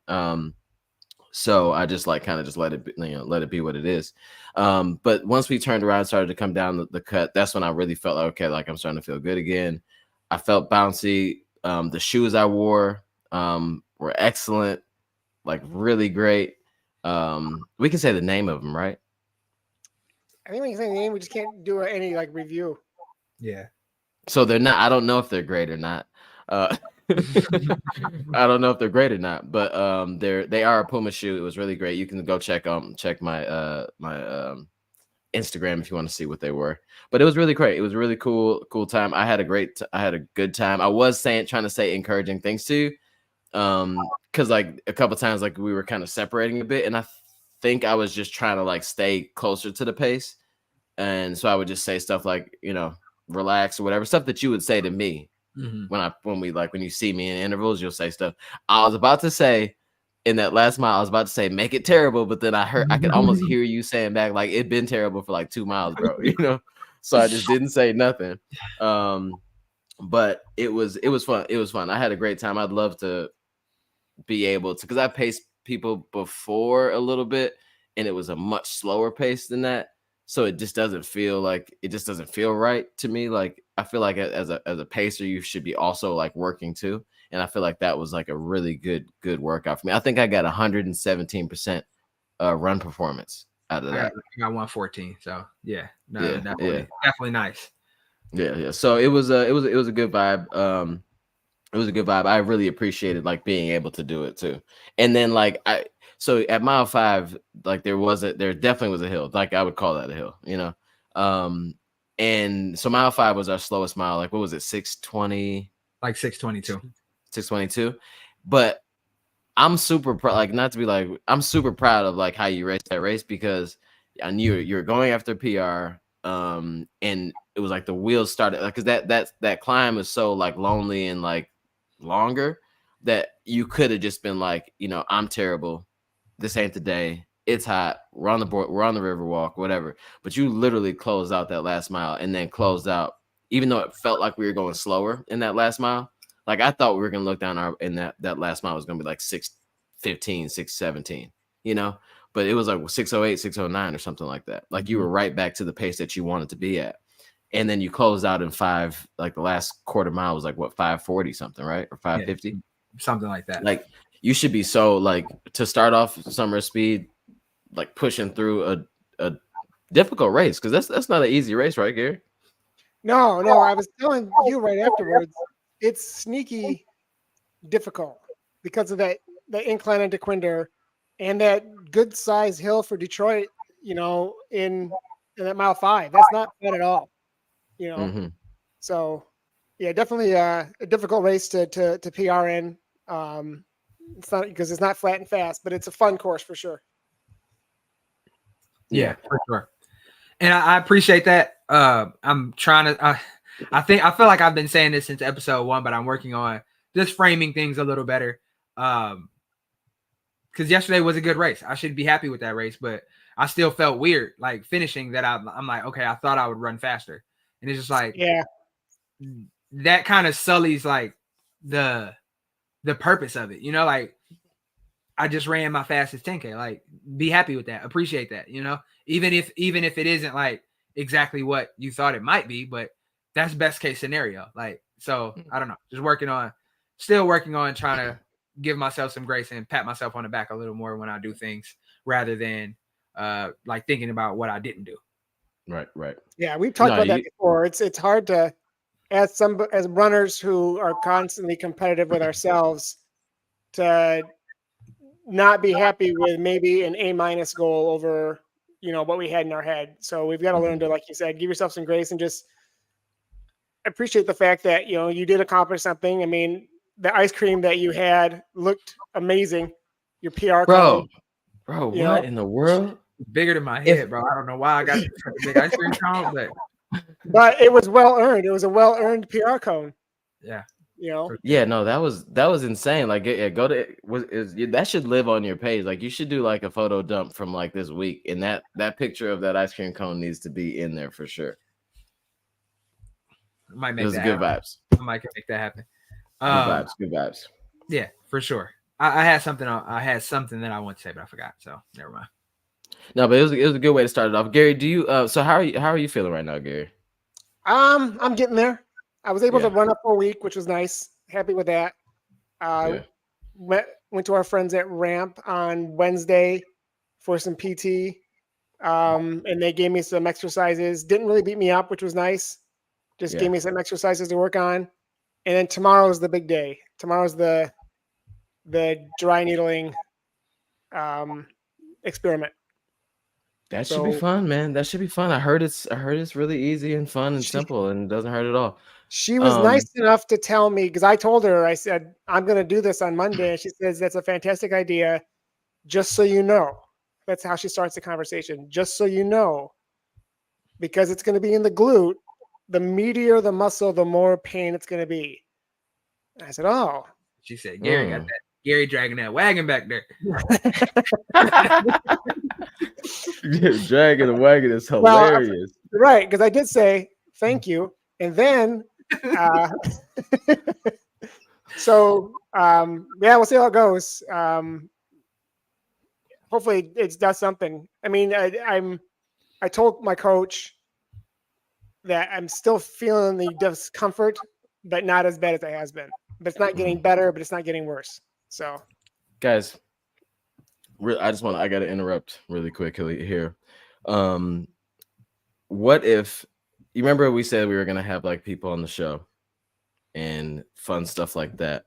Speaker 1: So I just like kind of just let it be, let it be what it is. But once we turned around and started to come down the cut, that's when I really felt like, okay, like I'm starting to feel good again. I felt bouncy. The shoes I wore were excellent, like really great. We can say the name of them, right?
Speaker 2: I think we can say the name. We just can't do any like review.
Speaker 3: Yeah.
Speaker 1: So they're not. I don't know if they're great or not. I don't know if they're great or not, but they are a Puma shoe. It was really great. You can go check my my Instagram if you want to see what they were. But it was really great. It was a really cool time. I had a good time. I was trying to say encouraging things to you, because like a couple times like we were kind of separating a bit, and I think I was just trying to like stay closer to the pace, and so I would just say stuff like, you know, relax or whatever, stuff that you would say to me. When you see me in intervals, you'll say stuff. I was about to say in that last mile, I was about to say make it terrible, but then I could almost hear you saying back like it'd been terrible for like 2 miles, bro. You know, so I just didn't say nothing. But it was fun. It was fun. I had a great time. I'd love to be able to, because I paced people before a little bit, and it was a much slower pace than that. So it just doesn't feel right to me. Like I feel like as a pacer, you should be also like working too. And I feel like that was like a really good workout for me. I think I got 117% run performance out of that.
Speaker 3: I got 114. So yeah,
Speaker 1: definitely
Speaker 3: nice.
Speaker 1: Yeah. So it was a good vibe. It was a good vibe. I really appreciated like being able to do it too. And then like so at mile 5, like there definitely was a hill. Like I would call that a hill, you know. And so mile 5 was our slowest mile. Like what was it, 6:20?
Speaker 3: Like 6:22.
Speaker 1: 6:22. But I'm super proud, like not to be like, I'm super proud of like how you raced that race, because I knew you were going after PR. And it was like the wheels started, like, cause that climb is so like lonely and like longer that you could have just been like, you know, I'm terrible. This ain't the day. It's hot. We're on the board. We're on the river walk, whatever. But you literally closed out that last mile, and then closed out, even though it felt like we were going slower in that last mile. Like I thought we were gonna look down that last mile was gonna be like 6:15, 6:17, you know. But it was like 6:08, 6:09 or something like that. Like you were right back to the pace that you wanted to be at. And then you closed out in 5, like the last quarter mile was like what, 5:40 something, right? Or 5:50?
Speaker 3: Something like that.
Speaker 1: Like you should be so like, to start off summer speed, like pushing through a difficult race, because that's not an easy race, right, Gary?
Speaker 2: No, I was telling you right afterwards, it's sneaky difficult because of that incline into Quinder and that good size hill for Detroit, you know, in that mile 5. That's not fun at all, you know. So yeah, definitely a difficult race to PR in. It's not because it's not flat and fast, but it's a fun course for sure.
Speaker 3: Yeah, for sure. And I appreciate that. I'm trying to, I feel like I've been saying this since episode 1, but I'm working on just framing things a little better. Because yesterday was a good race. I should be happy with that race, but I still felt weird, like finishing that. I'm like, okay, I thought I would run faster. And it's just like,
Speaker 2: yeah,
Speaker 3: that kind of sullies like the purpose of it, you know, like I just ran my fastest 10K, like be happy with that. Appreciate that, you know, even if it isn't like exactly what you thought it might be, but that's best case scenario. Like, so I don't know, still working on trying to give myself some grace and pat myself on the back a little more when I do things, rather than like thinking about what I didn't do.
Speaker 1: Right.
Speaker 2: Yeah, we've talked about that before. It's hard to, as runners who are constantly competitive with ourselves, to not be happy with maybe an A- goal over, you know, what we had in our head. So we've got to learn to, like you said, give yourself some grace and just appreciate the fact that, you know, you did accomplish something. I mean, the ice cream that you had looked amazing. Your PR
Speaker 1: Bro,
Speaker 2: cone, you
Speaker 1: what
Speaker 2: know.
Speaker 1: in the world?
Speaker 3: Bigger than my
Speaker 1: If-
Speaker 3: head, bro. I don't know why I got such a big ice cream cone,
Speaker 2: But it was well earned. It was a well earned PR cone.
Speaker 3: yeah.
Speaker 2: You know.
Speaker 1: Yeah, no, that was insane. Like, yeah, go to that should live on your page. Like, you should do like a photo dump from like this week, and that picture of that ice cream cone needs to be in there for sure.
Speaker 3: I might
Speaker 1: It
Speaker 3: make
Speaker 1: was
Speaker 3: that
Speaker 1: good
Speaker 3: happen.
Speaker 1: vibes.
Speaker 3: I might make that happen.
Speaker 1: Good vibes.
Speaker 3: Yeah, for sure. I had something. I had something that I want to say, but I forgot. So never mind.
Speaker 1: No, but it was a good way to start it off. Gary, do you? So how are you feeling right now, Gary?
Speaker 2: I'm getting there. I was able
Speaker 1: Yeah.
Speaker 2: to run up a week, which was nice. Happy with that.
Speaker 1: Yeah.
Speaker 2: Went to our friends at Ramp on Wednesday for some PT, and they gave me some exercises. Didn't really beat me up, which was nice. Just
Speaker 1: Yeah.
Speaker 2: gave me some exercises to work on. And then tomorrow's the big day. Tomorrow's the dry needling experiment.
Speaker 1: That should be
Speaker 2: So-
Speaker 1: fun, man. That should be fun. I heard it's really easy and fun and simple and doesn't hurt at all.
Speaker 2: She was
Speaker 1: Um,
Speaker 2: nice enough to tell me, because I told her, I said, I'm going to do this on Monday. And she says, that's a fantastic idea. Just so you know. That's how she starts the conversation. Just so you know, because it's going to be in the glute, the meatier the muscle, the more pain it's going to be. I said, oh.
Speaker 3: She said, Gary got that. Gary dragging that wagon back there.
Speaker 1: Dragging the wagon is
Speaker 2: Well,
Speaker 1: hilarious.
Speaker 2: Right, because I did say thank you. And then, so, yeah, we'll see how it goes. Hopefully it does something. I mean, I told my coach that I'm still feeling the discomfort, but not as bad as it has been. But it's not getting better, but it's not getting worse. So,
Speaker 1: Guys, I got to interrupt really quickly here. What if you remember we said we were going to have like people on the show and fun stuff like that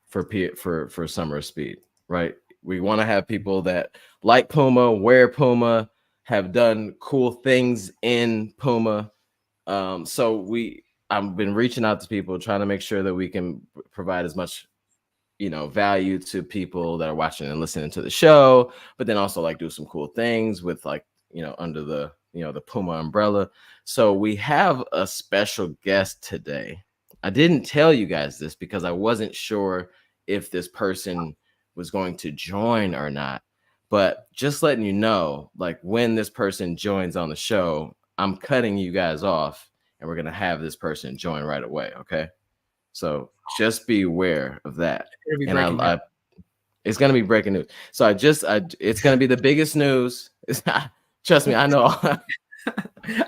Speaker 1: for Summer of Speed, right? We want to have people that like Puma, wear Puma, have done cool things in Puma. So I've been reaching out to people, trying to make sure that we can provide as much, value to people that are watching and listening to the show, but then also like do some cool things with like, under the, the Puma umbrella. So we have a special guest today. I didn't tell you guys this because I wasn't sure if this person was going to join or not, but just letting you know, like when this person joins on the show, I'm cutting you guys off and we're going to have this person join right away. Okay. So just be aware of that. And it's going to be breaking news. So it's going to be the biggest news. Trust me, I know.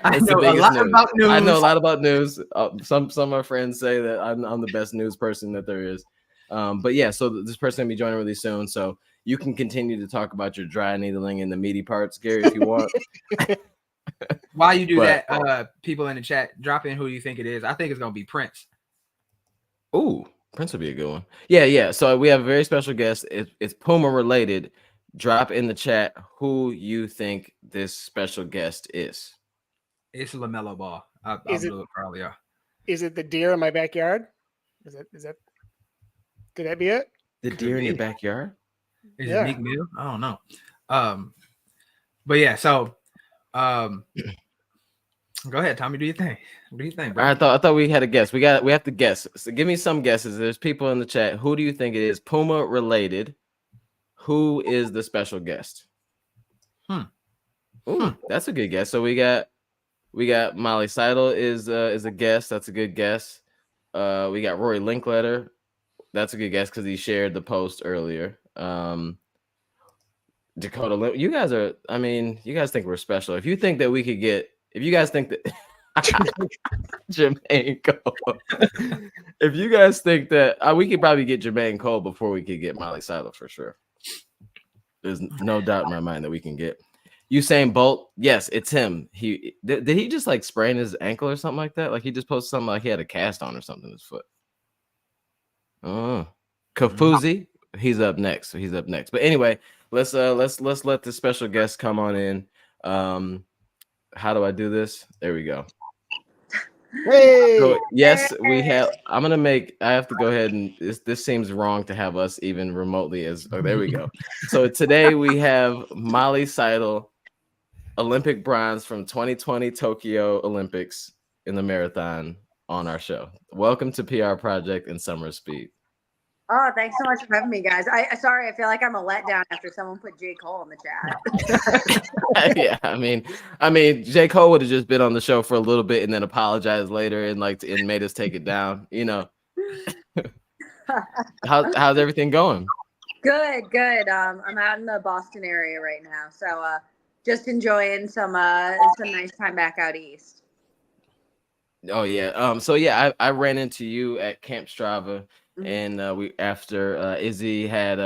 Speaker 3: I know a lot about news.
Speaker 1: I know a lot about news. Some of my friends say that I'm the best news person that there is. But yeah, so this person will be joining really soon. So you can continue to talk about your dry needling and the meaty parts, Gary, if you want.
Speaker 3: While you do that, people in the chat, drop in who you think it is. I think it's gonna be Prince.
Speaker 1: Ooh, Prince would be a good one. Yeah. So we have a very special guest. It's Puma related. Drop in the chat who you think this special guest is.
Speaker 3: It's LaMelo Ball. I'll do it for all y'all.
Speaker 2: Is it the deer in my backyard? Is that? Could that be it?
Speaker 1: The deer in your backyard?
Speaker 3: Is it Meek Mill? I don't know. But yeah, so go ahead, Tommy. Do you think? What do you think, bro?
Speaker 1: I thought we had a guess. We have to guess. So give me some guesses. There's people in the chat. Who do you think it is? Puma related. Who is the special guest? Ooh, that's a good guess. So we got Molly Seidel is a guest. That's a good guess. We got Rory Linkletter. That's a good guess because he shared the post earlier. Dakota, you guys think we're special. If you think that we could get, if you guys think that Jermaine Cole, if you guys think that we could probably get Jermaine Cole before we could get Molly Seidel for sure. There's no doubt in my mind that we can get Usain Bolt. Yes, it's him. Did he just like sprain his ankle or something like that? Like he just posted something like he had a cast on or something in his foot. Oh, Kafuzi, he's up next. But anyway, let's let the special guest come on in. How do I do this? There we go.
Speaker 2: Hey,
Speaker 1: So yes, we have. I'm gonna make. I have to go ahead and this seems wrong to have us even remotely as. Oh, there we go. So today we have Molly Seidel, Olympic bronze from 2020 Tokyo Olympics in the marathon on our show. Welcome to PR Project and Summer Speed.
Speaker 4: Oh, thanks so much for having me, guys. Sorry, I feel like I'm a letdown after someone put J. Cole in the chat.
Speaker 1: Yeah, I mean, J. Cole would have just been on the show for a little bit and then apologized later and and made us take it down. You know, how's everything going?
Speaker 4: Good, good. I'm out in the Boston area right now, so just enjoying some nice time back out east.
Speaker 1: Oh yeah. So yeah, I ran into you at Camp Strava.
Speaker 4: Mhm.
Speaker 1: And we after Izzy had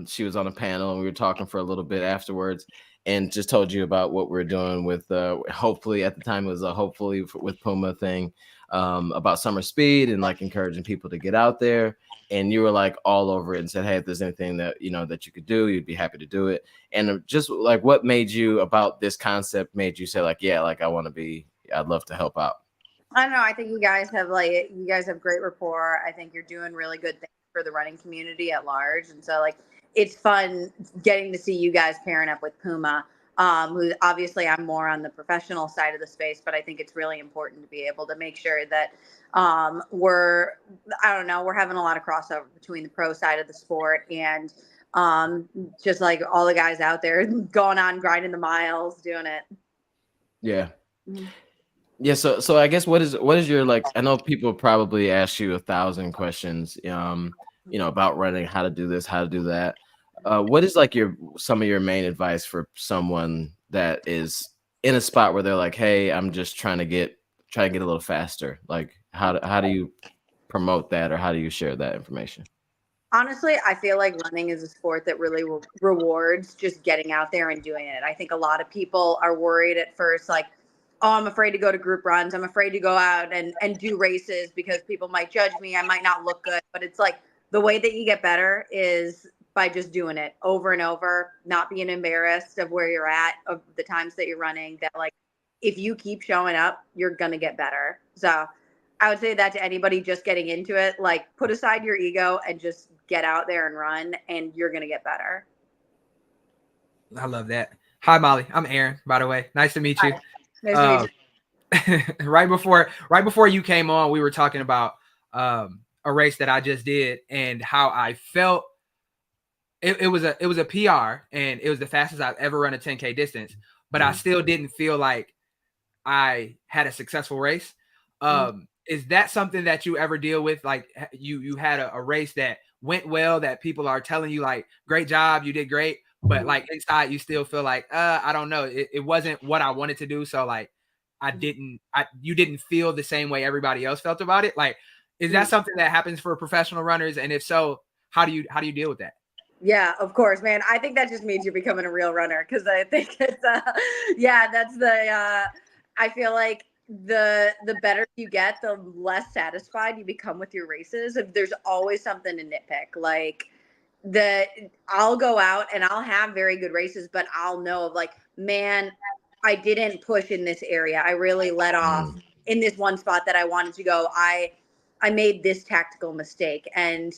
Speaker 1: she was on a panel and we were talking for a little bit afterwards and just told you about what we're doing with hopefully at the time it was a hopefully with Puma thing about summer speed and like encouraging people to get out there, and you were like all over it and said, hey, if there's anything that you know that you could do, you'd be happy to do it. And just like what made you about this concept made you say like, yeah, like I'd love to help out.
Speaker 4: I don't know. I think you guys have great rapport. I think you're doing really good things for the running community at large. And so like, it's fun getting to see you guys pairing up with Puma, who obviously I'm more on the professional side of the space, but I think it's really important to be able to make sure that we're having a lot of crossover between the pro side of the sport and just like all the guys out there going on, grinding the miles, doing it.
Speaker 1: Yeah.
Speaker 4: Mm-hmm.
Speaker 1: Yeah, so I guess what is your like? I know people probably ask you 1,000 questions, you know, about running, how to do this, how to do that. What is like some of your main advice for someone that is in a spot where they're like, hey, I'm just trying to get a little faster. Like, how do you promote that, or how do you share that information?
Speaker 4: Honestly, I feel like running is a sport that really rewards just getting out there and doing it. I think a lot of people are worried at first, like, oh, I'm afraid to go to group runs. I'm afraid to go out and do races because people might judge me. I might not look good. But it's like the way that you get better is by just doing it over and over, not being embarrassed of where you're at, of the times that you're running, that like, if you keep showing up, you're going to get better. So I would say that to anybody just getting into it, like put aside your ego and just get out there and run and you're going to get better.
Speaker 3: I love that. Hi, Molly. I'm Aaron, by the way. Nice to meet you.
Speaker 4: Hi. Nice to meet you.
Speaker 3: right before you came on, we were talking about a race that I just did and how I felt. It was a PR and it was the fastest I've ever run a 10K distance, but I still didn't feel like I had a successful race. Is that something that you ever deal with? Like you had a race that went well, that people are telling you like, great job, you did great, but like inside you still feel like, I don't know, it wasn't what I wanted to do. So like, you didn't feel the same way everybody else felt about it. Like, is that something that happens for professional runners? And if so, how do you deal with that?
Speaker 4: Yeah, of course, man. I think that just means you're becoming a real runner. Cause I think it's, I feel like the better you get, the less satisfied you become with your races. If there's always something to nitpick, like I'll go out and I'll have very good races, but I'll know of like, man, I didn't push in this area. I really let off in this one spot that I wanted to go. I made this tactical mistake. And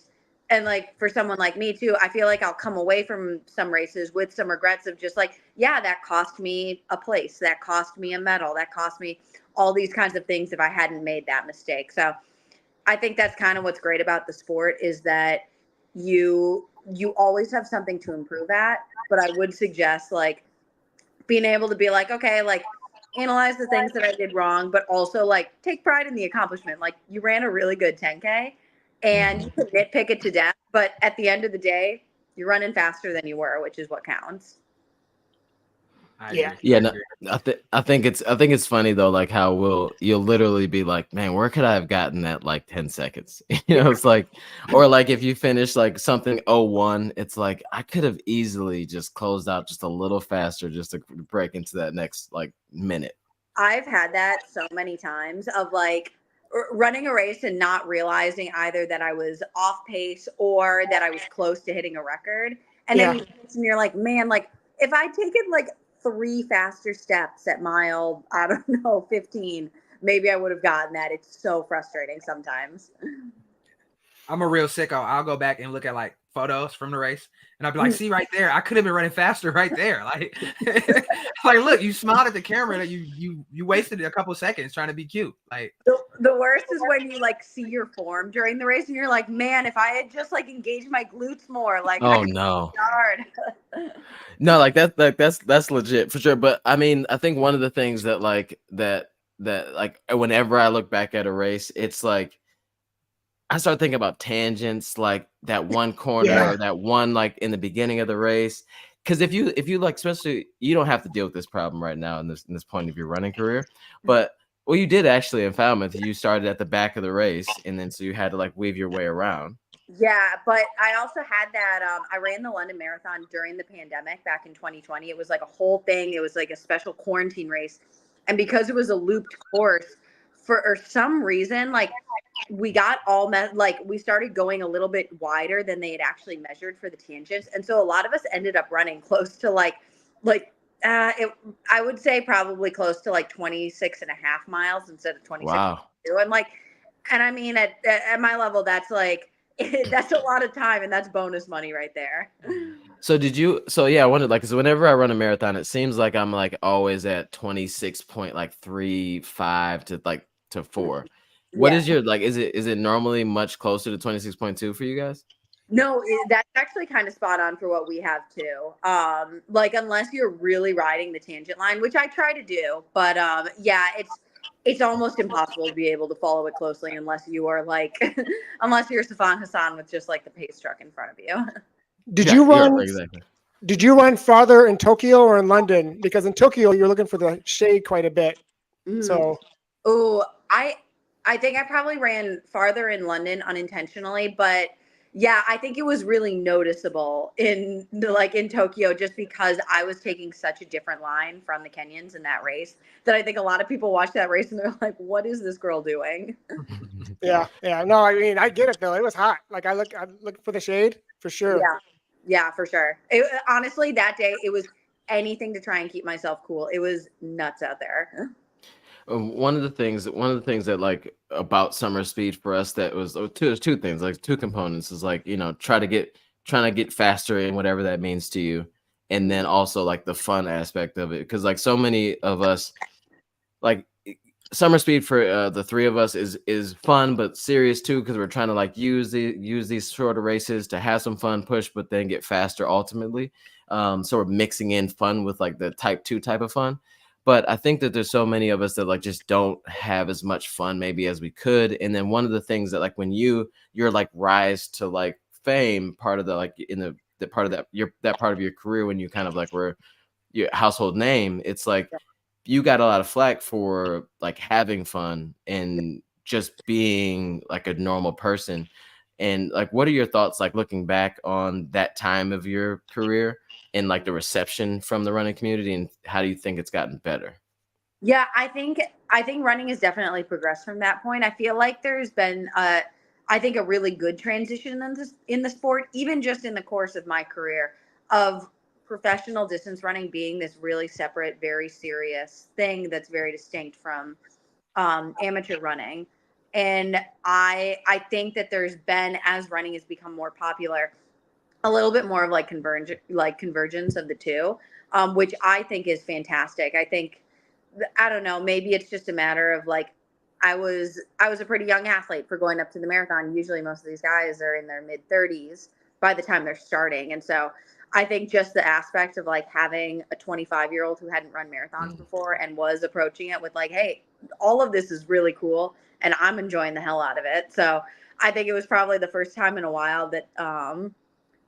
Speaker 4: like for someone like me too, I feel like I'll come away from some races with some regrets of just like, yeah, that cost me a place, that cost me a medal, that cost me all these kinds of things if I hadn't made that mistake. So I think that's kind of what's great about the sport is that you always have something to improve at. But I would suggest like being able to be like, okay, like analyze the things that I did wrong, but also like take pride in the accomplishment. Like you ran a really good 10K and you can nitpick it to death, but at the end of the day, you're running faster than you were, which is what counts.
Speaker 1: Yeah. No, I think it's funny though, like how you'll literally be like, man, where could I have gotten that like 10 seconds? You know, it's like, or like if you finish like something 01, it's like I could have easily just closed out just a little faster just to break into that next like minute.
Speaker 4: I've had that so many times of like running a race and not realizing either that I was off pace or that I was close to hitting a record. And then you're like, man, like if I'd taken like 3 faster steps at mile, I don't know, 15, maybe I would have gotten that. It's so frustrating sometimes.
Speaker 3: I'm a real sicko. I'll go back and look at like photos from the race, and I'll be like, "See right there, I could have been running faster right there." Like, like, look, you smiled at the camera, that you wasted a couple seconds trying to be cute. Like,
Speaker 4: The worst is when you like see your form during the race, and you're like, "Man, if I had just like engaged my glutes more, like, I
Speaker 1: Oh
Speaker 4: could
Speaker 1: no.
Speaker 4: hard."
Speaker 1: No, like that's legit for sure. But I mean, I think one of the things that like whenever I look back at a race, it's like I start thinking about tangents, like that one corner
Speaker 2: Yeah.
Speaker 1: or that one like in the beginning of the race. Because if you like, especially you don't have to deal with this problem right now in this point of your running career, but well, you did actually in Falmouth. You started at the back of the race, and then so you had to like weave your way around.
Speaker 4: Yeah, but I also had that. I ran the London Marathon during the pandemic back in 2020. It was like a whole thing. It was like a special quarantine race, and because it was a looped course, for some reason, like we got like we started going a little bit wider than they had actually measured for the tangents, and so a lot of us ended up running close to I would say probably close to like 26 and a half miles instead of 26.
Speaker 1: Wow.
Speaker 4: And like, and I mean at my level, that's like that's a lot of time, and that's bonus money right there.
Speaker 1: So did you? So yeah, I wondered like, because whenever I run a marathon, it seems like I'm like always at 26.35 to 4. What
Speaker 4: Yeah.
Speaker 1: is your like? Is it normally much closer to 26.2 for you guys?
Speaker 4: No, that's actually kind of spot on for what we have too. Like unless you're really riding the tangent line, which I try to do, but yeah, it's almost impossible to be able to follow it closely unless you are like, unless you're Safan Hassan with just like the pace truck in front of you.
Speaker 2: Did
Speaker 1: Yeah,
Speaker 2: you run?
Speaker 1: exactly.
Speaker 2: Did you run farther in Tokyo or in London? Because in Tokyo you're looking for the shade quite a bit. So
Speaker 4: Oh, I think I probably ran farther in London unintentionally, but yeah, I think it was really noticeable in Tokyo just because I was taking such a different line from the Kenyans in that race that I think a lot of people watch that race and they're like, "What is this girl doing?"
Speaker 2: yeah. No, I mean I get it though. It was hot. Like I look for the shade for sure.
Speaker 4: Yeah, for sure. Honestly, that day it was anything to try and keep myself cool. It was nuts out there.
Speaker 1: One of the things that like about summer speed for us that was there's two things, like two components is like, trying to get faster in whatever that means to you. And then also like the fun aspect of it. Cause like so many of us, like summer speed for the three of us is fun, but serious too. Cause we're trying to like use these shorter races to have some fun push, but then get faster ultimately. So we're mixing in fun with like the type 2 type of fun. But I think that there's so many of us that like just don't have as much fun maybe as we could. And then one of the things that like when you're like rise to like fame, part of the like in the part of that part of your career when you kind of like were your household name, it's like you got a lot of flack for like having fun and just being like a normal person. And like, what are your thoughts like looking back on that time of your career and like the reception from the running community, and how do you think it's gotten better?
Speaker 4: Yeah, I think running has definitely progressed from that point. I feel like there's been I think a really good transition in the sport, even just in the course of my career, of professional distance running being this really separate, very serious thing that's very distinct from amateur running. And I think that there's been, as running has become more popular, a little bit more of like convergence of the two, which I think is fantastic. I think, I don't know, maybe it's just a matter of like, I was a pretty young athlete for going up to the marathon. Usually most of these guys are in their mid 30s by the time they're starting. And so I think just the aspect of like having a 25-year-old who hadn't run marathons before and was approaching it with like, hey, all of this is really cool and I'm enjoying the hell out of it. So I think it was probably the first time in a while that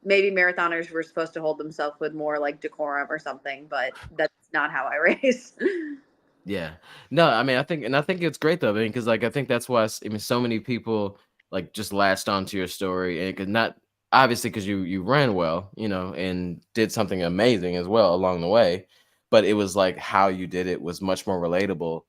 Speaker 4: maybe marathoners were supposed to hold themselves with more like decorum or something, but that's not how I race.
Speaker 1: Yeah. No, I mean, I think it's great though, because like I think that's why so many people like just latched onto your story, and because not obviously because you ran well, and did something amazing as well along the way, but it was like how you did it was much more relatable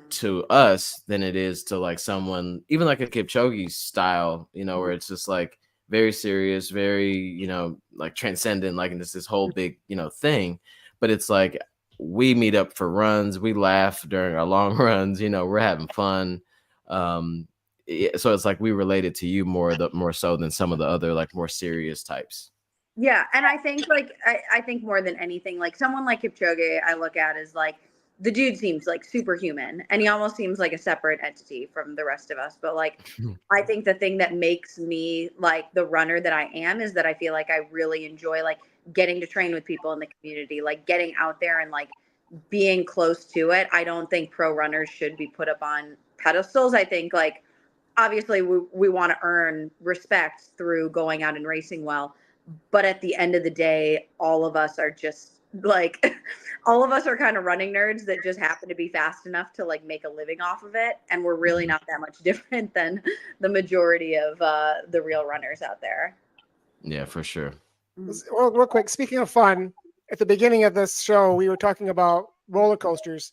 Speaker 1: to us than it is to like someone even like a Kipchoge style, where it's just like very serious, very like transcendent, like and it's this whole big thing, but it's like we meet up for runs. We laugh during our long runs. We're having fun. So it's like we related to you more so than some of the other like more serious types.
Speaker 4: Yeah, and I think like I think more than anything, like someone like Kipchoge, I look at as like the dude seems like superhuman, and he almost seems like a separate entity from the rest of us. But like, I think the thing that makes me like the runner that I am is that I feel like I really enjoy like getting to train with people in the community, like getting out there and like being close to it. I don't think pro runners should be put up on pedestals. I think like obviously we want to earn respect through going out and racing well. But at the end of the day, all of us are just like, all of us are kind of running nerds that just happen to be fast enough to like make a living off of it. And we're really not that much different than the majority of the real runners out there.
Speaker 1: Yeah, for sure.
Speaker 2: Well, real quick, speaking of fun, at the beginning of this show, we were talking about roller coasters.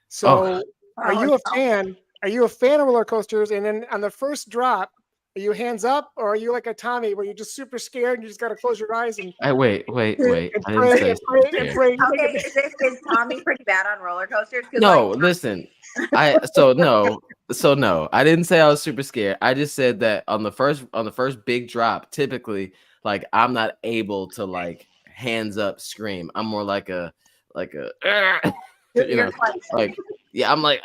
Speaker 2: So are you a fan? Are you a fan of roller coasters? And then on the first drop, are you hands up, or are you like a Tommy where you're just super scared and you just got to close your eyes and
Speaker 1: Wait.
Speaker 2: and
Speaker 1: I didn't
Speaker 2: pray
Speaker 1: say
Speaker 2: and pray and pray?
Speaker 4: Okay, is Tommy pretty bad on roller coasters?
Speaker 1: No,
Speaker 4: like,
Speaker 1: listen. No, I didn't say I was super scared. I just said that on the first big drop, typically, like I'm not able to like hands up scream. I'm more like a
Speaker 4: you're
Speaker 1: like yeah, I'm like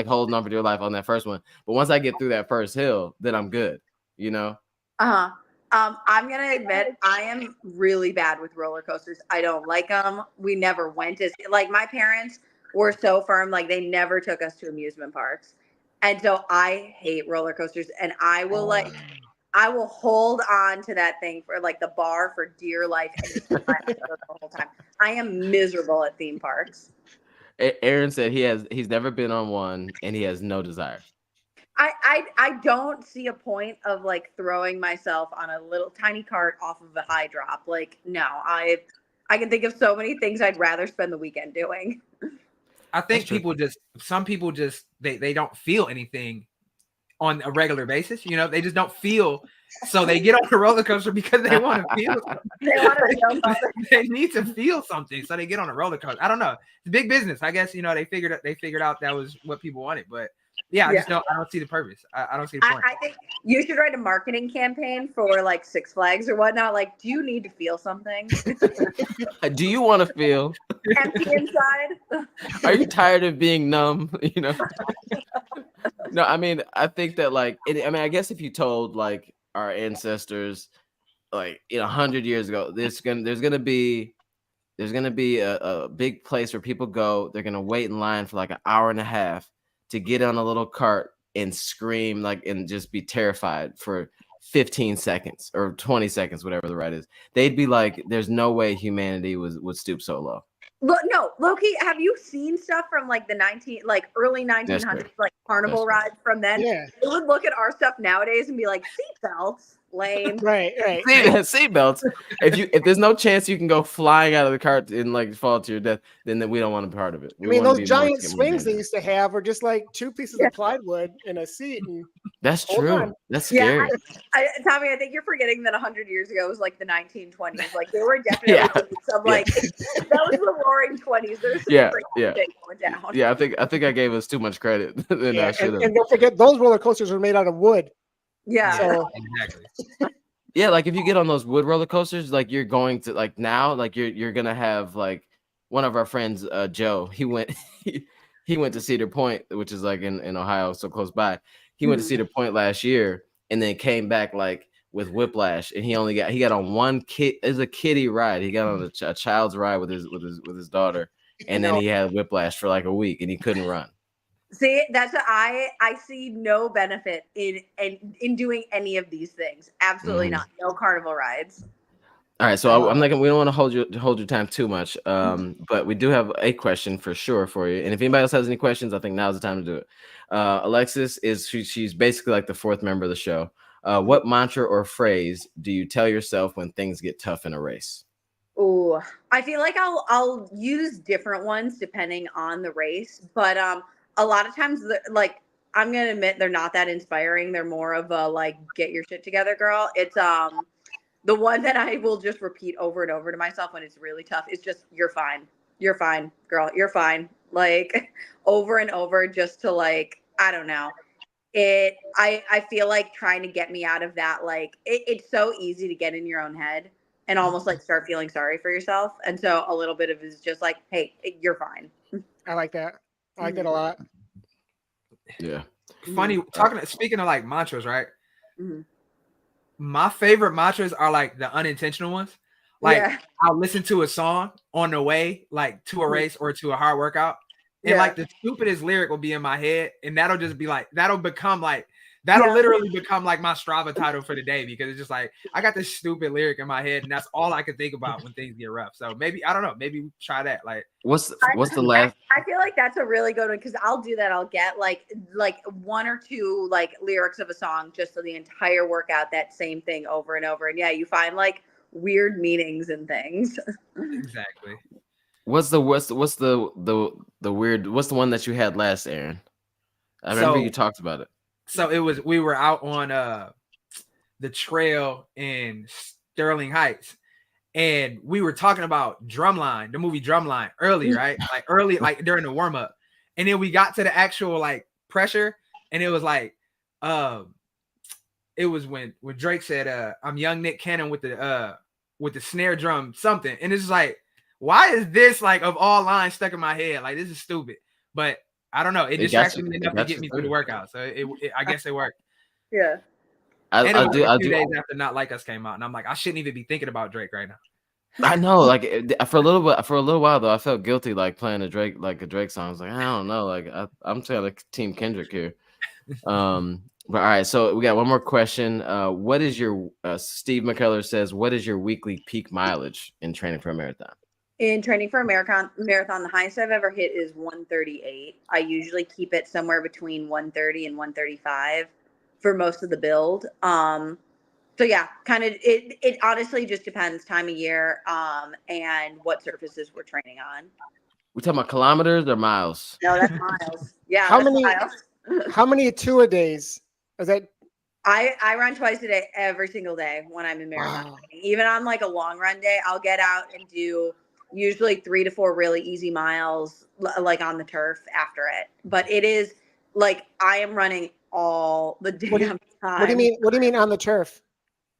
Speaker 1: holding on for dear life on that first one. But once I get through that first hill, then I'm good.
Speaker 4: I'm gonna admit I am really bad with roller coasters. I don't like them. We never went as like my parents were so firm, like they never took us to amusement parks, and so I hate roller coasters. And I will I will hold on to that thing for like the bar for dear life and the whole time. I am miserable at theme parks.
Speaker 1: Aaron said he's never been on one and he has no desire.
Speaker 4: I don't see a point of like throwing myself on a little tiny cart off of a high drop. Like, no, I can think of so many things I'd rather spend the weekend doing.
Speaker 3: I think some people just they don't feel anything on a regular basis. They just don't feel. So they get on a roller coaster because they want to feel.
Speaker 4: They want to feel something.
Speaker 3: They need to feel something, so they get on a roller coaster. I don't know. It's big business, I guess. They figured out that was what people wanted, but yeah, I don't see the purpose. I don't see the point.
Speaker 4: I think you should write a marketing campaign for like Six Flags or whatnot. Like, do you need to feel something?
Speaker 1: Do you want to feel
Speaker 4: empty inside?
Speaker 1: Are you tired of being numb? No, I mean, I think that like, I guess if you told like our ancestors, like 100 years ago, there's gonna be a big place where people go. They're gonna wait in line for like an hour and a half to get on a little cart and scream like and just be terrified for 15 seconds or 20 seconds, whatever the right is. They'd be like, there's no way humanity would stoop so low.
Speaker 4: Look, no, Loki, have you seen stuff from like the early 1900s, like carnival rides from then?
Speaker 2: Yeah.
Speaker 4: They would look at our stuff nowadays and be like, seatbelts, lame.
Speaker 2: Right.
Speaker 1: Seatbelts. If there's no chance you can go flying out of the cart and like fall to your death, then we don't want to be part of it.
Speaker 2: Those giant swings they used to have were just like two pieces of plywood and a seat. And
Speaker 1: that's true. That's scary.
Speaker 4: Yeah, Tommy, I think you're forgetting that 100 years ago was like the 1920s. Like they were definitely some like that was the Roaring 20s. There's going down.
Speaker 1: Yeah, I think I gave us too much credit. I should have.
Speaker 2: And don't forget, those roller coasters were made out of wood.
Speaker 4: Yeah.
Speaker 2: So,
Speaker 3: exactly.
Speaker 1: Yeah, like if you get on those wood roller coasters, like you're going to like now, like you're gonna have like one of our friends, Joe. He went to Cedar Point, which is like in Ohio, so close by. He went to Cedar Point last year and then came back like with whiplash, and he got on one kid. It's a kiddie ride. He got on a child's ride with his daughter, and then he had whiplash for like a week, and he couldn't run.
Speaker 4: See, that's what I see no benefit in doing any of these things. Absolutely not. No carnival rides.
Speaker 1: All right, so we don't want to hold your time too much, but we do have a question for sure for you. And if anybody else has any questions, I think now's the time to do it. Alexis she's basically like the fourth member of the show. What mantra or phrase do you tell yourself when things get tough in a race?
Speaker 4: Oh, I feel like I'll use different ones depending on the race, but a lot of times, like, I'm going to admit they're not that inspiring. They're more of a, like, get your shit together, girl. It's the one that I will just repeat over and over to myself when it's really tough is just, you're fine. you're fine, girl, you're fine. Like over and over just to like, I don't know. I feel like trying to get me out of that, like it's so easy to get in your own head and almost like start feeling sorry for yourself. And so a little bit of it is just like, hey, you're fine.
Speaker 2: I like that. I like that a lot.
Speaker 1: Yeah.
Speaker 3: Funny speaking of like mantras, right?
Speaker 4: Mhm.
Speaker 3: My favorite mantras are like the unintentional ones. Like
Speaker 4: Yeah.
Speaker 3: I'll listen to a song on the way, like to a race or to a hard workout, and
Speaker 4: Yeah.
Speaker 3: like the stupidest lyric will be in my head, and that'll just be like that'll
Speaker 4: Yeah.
Speaker 3: literally become like my Strava title for the day, because it's just like I got this stupid lyric in my head, and that's all I can think about when things get rough. So maybe I don't know, maybe we try that. Like
Speaker 1: What's the last?
Speaker 4: I feel like that's a really good one because I'll do that. I'll get like one or two like lyrics of a song just so the entire workout, that same thing over and over. And yeah, you find like weird meanings and things.
Speaker 3: exactly.
Speaker 1: What's the weird? What's the one that you had last, Aaron? I remember you talked about it.
Speaker 3: So we were out on the trail in Sterling Heights, and we were talking about Drumline, the movie Drumline, early, right? Like early, like during the warm up, and then we got to the actual like pressure, and it was like, it was when Drake said, "I'm young Nick Cannon with the snare drum something," and it's just like, why is this like of all lines stuck in my head? Like this is stupid, but I don't know. It distracted me enough to get me through the workout, so I guess it worked.
Speaker 4: Yeah.
Speaker 3: And it was like a few days after Not Like Us came out, and I'm like, I shouldn't even be thinking about Drake right now.
Speaker 1: I know, like for a little while though, I felt guilty like playing a Drake song. I was like, I don't know, like I'm kind of Team Kendrick here. But all right, so we got one more question. What is your Steve McKellar says? What is your weekly peak mileage in training for a marathon?
Speaker 4: In training for a marathon, the highest I've ever hit is 138. I usually keep it somewhere between 130 and 135 for most of the build. So yeah, kind of it honestly just depends time of year and what surfaces we're training on.
Speaker 1: We talking about kilometers or miles?
Speaker 4: No, that's miles. Yeah.
Speaker 2: How many two-a-days? Is that?
Speaker 4: I run twice a day every single day when I'm in marathon training. Even on like a long run day, I'll get out and do usually 3 to 4 really easy miles like on the turf after it. But it is like I am running all the damn time.
Speaker 2: What do you mean on the turf?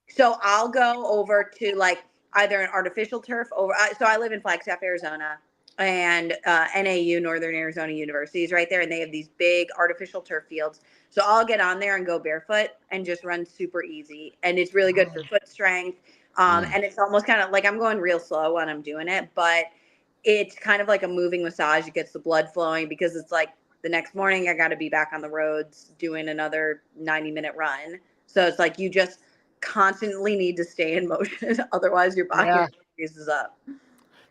Speaker 4: So I'll go over to like either an artificial turf so I live in Flagstaff, Arizona, and NAU, Northern Arizona University, is right there, and they have these big artificial turf fields. So I'll get on there and go barefoot and just run super easy, and it's really good for foot strength. And it's almost kind of like I'm going real slow when I'm doing it, but it's kind of like a moving massage. It gets the blood flowing because it's like the next morning I got to be back on the roads doing another 90-minute run. So it's like you just constantly need to stay in motion, otherwise your body freezes up.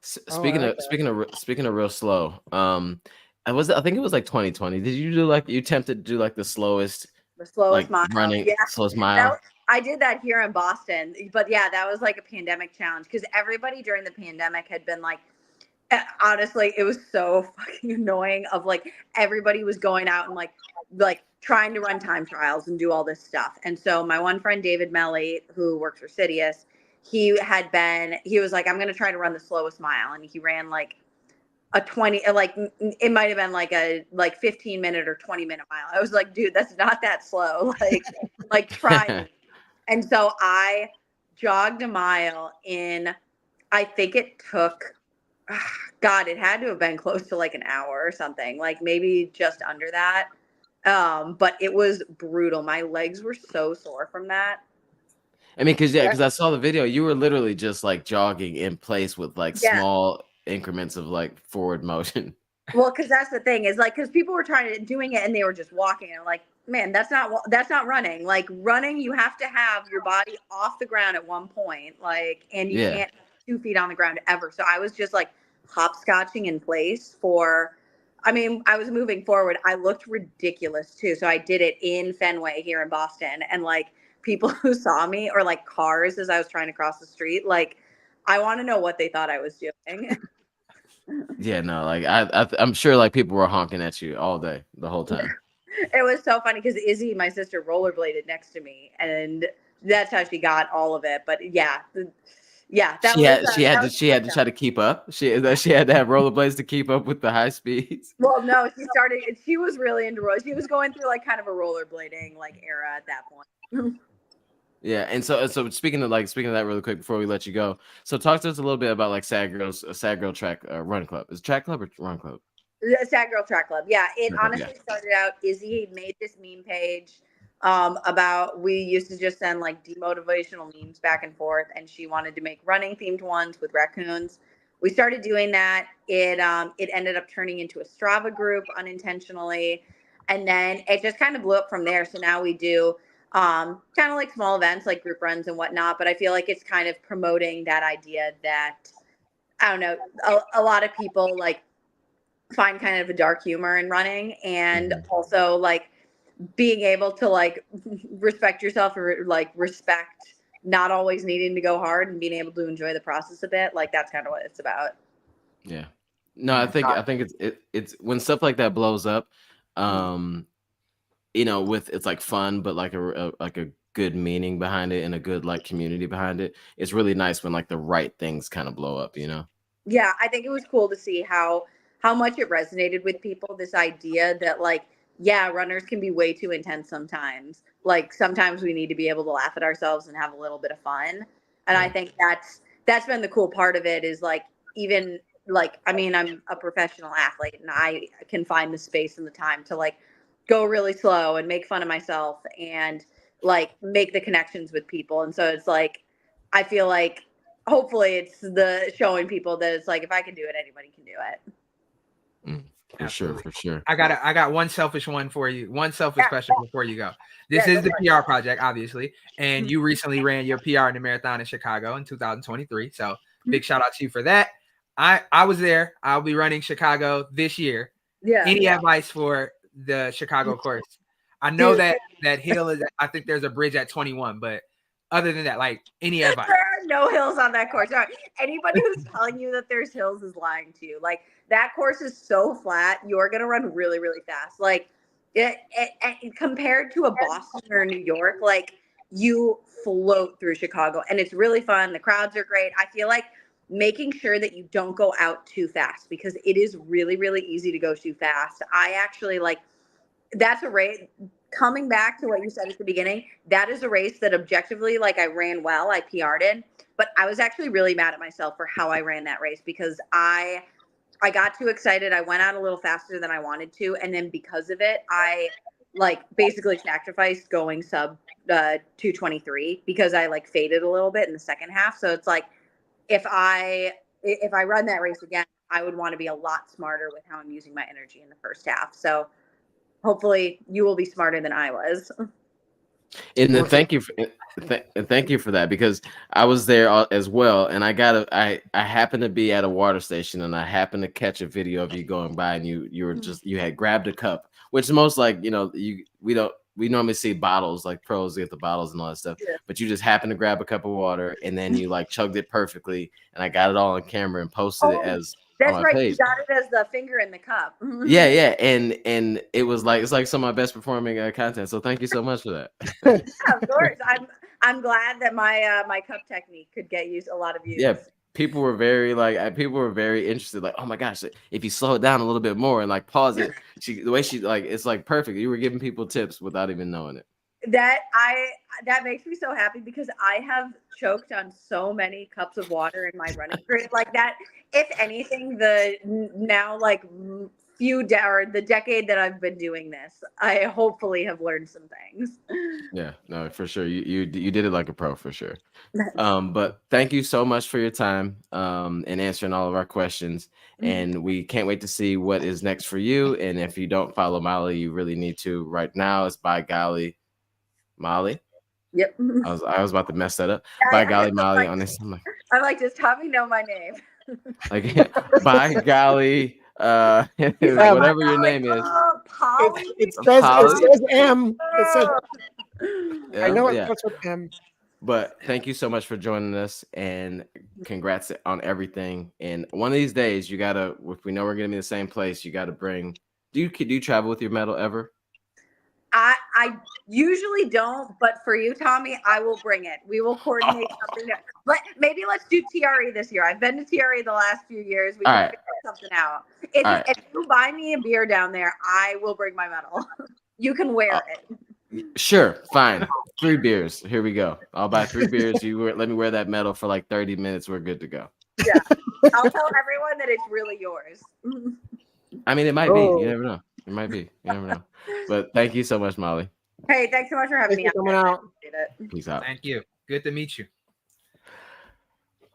Speaker 1: Speaking of real slow, I think it was like 2020. Did you do like you attempted to do like the slowest
Speaker 4: mile
Speaker 1: running slowest mile?
Speaker 4: I did that here in Boston, but yeah, that was like a pandemic challenge because everybody during the pandemic had been like, honestly, it was so fucking annoying of like everybody was going out and like trying to run time trials and do all this stuff. And so my one friend, David Melly, who works for Citius, he was like, I'm going to try to run the slowest mile. And he ran like a 20, like it might've been like a 15-minute or 20-minute mile. I was like, dude, that's not that slow. Like try. And so I jogged a mile in, I think it took, God, it had to have been close to like an hour or something, like maybe just under that. But it was brutal. My legs were so sore from that.
Speaker 1: I mean, because I saw the video, you were literally just like jogging in place with like small increments of like forward motion.
Speaker 4: Well, because that's the thing is like, because people were doing it and they were just walking and like, man, that's not running. Like running, you have to have your body off the ground at one point, like, and you can't 2 feet on the ground ever. So I was just like hopscotching in place I was moving forward. I looked ridiculous too. So I did it in Fenway here in Boston, and like people who saw me, or like cars as I was trying to cross the street, like I want to know what they thought I was doing.
Speaker 1: Yeah, no, like I'm sure like people were honking at you all day, the whole time.
Speaker 4: It was so funny because Izzy, my sister, rollerbladed next to me, and that's how she got all of it. But yeah, Yeah, that
Speaker 1: she had to try to keep up. She had to have rollerblades to keep up with the high speeds.
Speaker 4: Well, no, she was really into roller. She was going through like kind of a rollerblading like era at that point.
Speaker 1: Yeah, and so speaking of that really quick before we let you go. So talk to us a little bit about like Sad Girl Track Run Club. Is it Track Club or Run Club?
Speaker 4: Sad Girl Track Club. Yeah, it honestly started out. Izzy had made this meme page about we used to just send like demotivational memes back and forth, and she wanted to make running themed ones with raccoons. We started doing that. It ended up turning into a Strava group unintentionally, and then it just kind of blew up from there. So now we do kind of like small events like group runs and whatnot. But I feel like it's kind of promoting that idea that I don't know, a lot of people like find kind of a dark humor in running, and also like being able to like respect yourself or like respect not always needing to go hard and being able to enjoy the process a bit. Like that's kind of what it's about.
Speaker 1: Yeah. No, I think it's when stuff like that blows up, you know, with it's like fun, but like a good meaning behind it and a good like community behind it. It's really nice when like the right things kind of blow up, you know?
Speaker 4: Yeah, I think it was cool to see how much it resonated with people. This idea that like, yeah, runners can be way too intense sometimes. Like sometimes we need to be able to laugh at ourselves and have a little bit of fun. And I think that's been the cool part of it is like even like I mean I'm a professional athlete and I can find the space and the time to like go really slow and make fun of myself and like make the connections with people. And so it's like I feel like hopefully it's the showing people that it's like if I can do it, anybody can do it.
Speaker 1: For sure.
Speaker 3: I got one selfish one for you. One selfish question before you go. This is the PR project, obviously, and you recently ran your PR in the marathon in Chicago in 2023. So big shout out to you for that. I was there. I'll be running Chicago this year.
Speaker 4: Yeah.
Speaker 3: Any advice for the Chicago course? I know that hill is. I think there's a bridge at 21, but other than that, like any advice?
Speaker 4: There are no hills on that course. No, anybody who's telling you that there's hills is lying to you. Like that course is so flat, you're gonna run really, really fast. Like it compared to a Boston or New York, like you float through Chicago, and it's really fun. The crowds are great. I feel like making sure that you don't go out too fast because it is really, really easy to go too fast. I actually like that's a race. Coming back to what you said at the beginning, that is a race that objectively, like I ran well, I PR'd in, but I was actually really mad at myself for how I ran that race because I got too excited. I went out a little faster than I wanted to. And then because of it, I like basically sacrificed going sub 223 because I like faded a little bit in the second half. So it's like, if I run that race again, I would want to be a lot smarter with how I'm using my energy in the first half. So hopefully you will be smarter than I was.
Speaker 1: And then thank you for that because I was there as well, and I happened to be at a water station, and I happened to catch a video of you going by, and you were just you had grabbed a cup, which is most like we normally see bottles like pros get the bottles and all that stuff, but you just happened to grab a cup of water, and then you like chugged it perfectly, and I got it all on camera and posted it as.
Speaker 4: That's right. Page. You got it as the finger in the cup.
Speaker 1: Yeah, and it was like it's like some of my best performing content. So thank you so much for that.
Speaker 4: Yeah, of course. I'm glad that my cup technique could get used a lot of views.
Speaker 1: Yeah, people were very interested. Like, oh my gosh, if you slow it down a little bit more and like pause it, the way she like it's like perfect. You were giving people tips without even knowing it.
Speaker 4: That makes me so happy because I have choked on so many cups of water in my running career. Like that, if anything, the decade that I've been doing this, I hopefully have learned some things.
Speaker 1: Yeah, no, for sure. You did it like a pro for sure. But thank you so much for your time and answering all of our questions. And we can't wait to see what is next for you. And if you don't follow Molly, you really need to right now. It's By Golly Molly.
Speaker 4: Yep.
Speaker 1: I was about to mess that up. By Golly Molly on this.
Speaker 4: I'm like, just have me know my name.
Speaker 1: Like By Golly, whatever your name is.
Speaker 4: Polly.
Speaker 2: It says M. It says.
Speaker 1: Yeah,
Speaker 2: I know it starts with M.
Speaker 1: But thank you so much for joining us, and congrats on everything. And one of these days, you gotta. If we know we're gonna be in the same place, you gotta bring. Do you travel with your medal ever?
Speaker 4: I usually don't, but for you, Tommy, I will bring it. We will coordinate something. Maybe let's do TRE this year. I've been to TRE the last few years. We
Speaker 1: All
Speaker 4: can
Speaker 1: right.
Speaker 4: figure something out. If,
Speaker 1: All right.
Speaker 4: if you buy me a beer down there, I will bring my medal. You can wear it.
Speaker 1: Sure, fine. 3 beers. Here we go. I'll buy 3 beers. Let me wear that medal for like 30 minutes. We're good to go.
Speaker 4: Yeah. I'll tell everyone that it's really yours.
Speaker 1: I mean, it might be.
Speaker 2: Oh.
Speaker 1: You never know. It might be. You never know. But thank you so much, Molly.
Speaker 4: Hey, thanks so much for having
Speaker 2: Thanks
Speaker 4: me.
Speaker 2: for coming out.
Speaker 1: Peace out.
Speaker 3: Thank you. Good to meet you.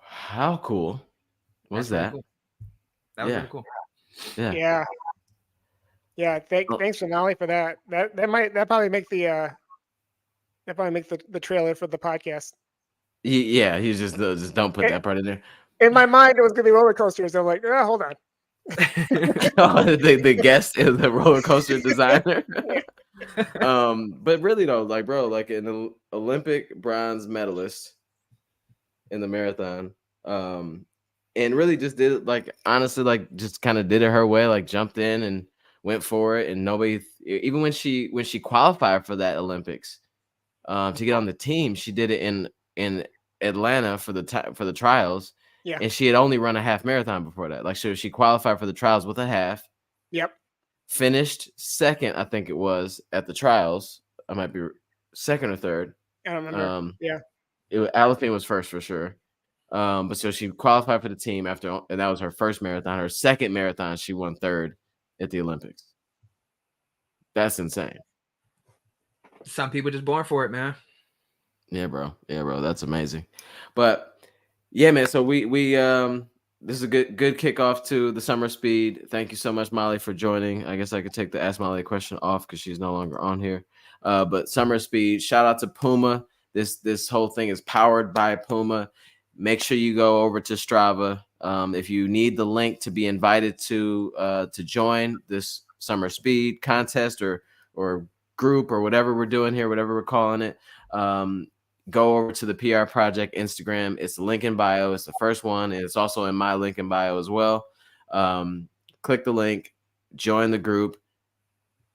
Speaker 1: How cool was
Speaker 3: That's
Speaker 1: that?
Speaker 3: pretty cool. That was
Speaker 1: Yeah.
Speaker 3: pretty cool.
Speaker 1: Yeah.
Speaker 2: Yeah. Thanks Finale for that. That probably make the trailer for the podcast.
Speaker 1: Yeah. He just don't put that part in there.
Speaker 2: In my mind, it was gonna be roller coasters. I'm like, oh, hold on.
Speaker 1: Oh, the guest is the roller coaster designer. But really though, like, bro, like an Olympic bronze medalist in the marathon, and really just did it, like, honestly, like, just kind of did it her way, like jumped in and went for it, and nobody, even when she qualified for that Olympics, to get on the team, she did it in Atlanta for the trials.
Speaker 2: Yeah.
Speaker 1: And she had only run a half marathon before that. Like, she qualified for the trials with a half.
Speaker 2: Yep.
Speaker 1: Finished second, I think it was, at the trials. I might be second or third.
Speaker 2: I don't remember. Yeah.
Speaker 1: Aliphine was first for sure. But so she qualified for the team after, and that was her first marathon. Her second marathon, she won third at the Olympics. That's insane.
Speaker 3: Some people just born for it, man.
Speaker 1: Yeah, bro. That's amazing. But yeah, man. So we this is a good kickoff to the summer speed. Thank you so much, Molly, for joining. I guess I could take the Ask Molly question off because she's no longer on here. But summer speed, shout out to Puma. This whole thing is powered by Puma. Make sure you go over to Strava. If you need the link to be invited to join this summer speed contest or group or whatever we're doing here, whatever we're calling it, go over to the PR Project Instagram. It's the link in bio. It's the first one, and it's also in my link in bio as well. Click the link, join the group,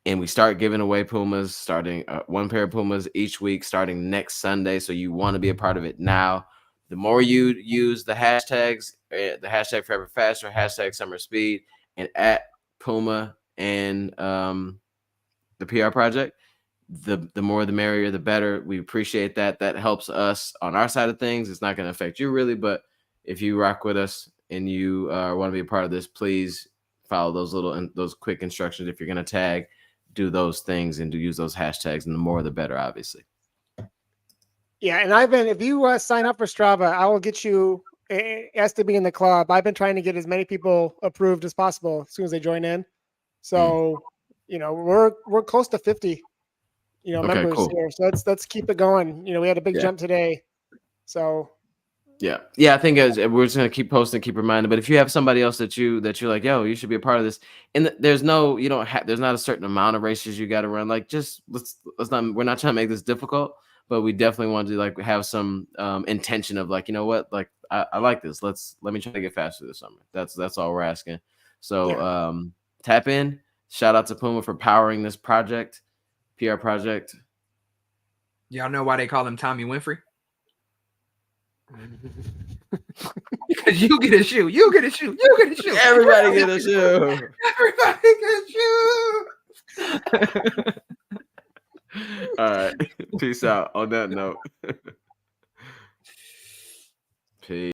Speaker 1: and we start giving away Pumas, starting 1 pair of Pumas each week, starting next Sunday. So you want to be a part of it now. The more you use the hashtags, the hashtag Forever Faster, hashtag Summer Speed, and at Puma and the PR Project, the more the merrier, the better. We appreciate that. That helps us on our side of things. It's not going to affect you really, but if you rock with us and you want to be a part of this, please follow those quick instructions. If you're going to tag, do those things and use those hashtags, and the more the better, obviously.
Speaker 2: Yeah, and if you sign up for Strava, I will get you asked to be in the club. I've been trying to get as many people approved as possible as soon as they join in. So, we're close to 50. Members
Speaker 1: cool.
Speaker 2: here. So let's keep it going. We had a big jump today. So
Speaker 1: yeah. I think we're just gonna keep posting, keep reminding. But if you have somebody else that you're like, yo, you should be a part of this, and there's not a certain amount of races you got to run. Like, just let's not. We're not trying to make this difficult, but we definitely want to like have some intention of like, you know what, like I like this. Let me try to get faster this summer. That's all we're asking. So tap in. Shout out to Puma for powering this project. PR Project.
Speaker 3: Y'all know why they call him Tommy Winfrey? Because you get a shoe. You get a shoe. You get a shoe.
Speaker 1: Everybody get a shoe.
Speaker 3: Everybody get a shoe.
Speaker 1: All right. Peace out on that note.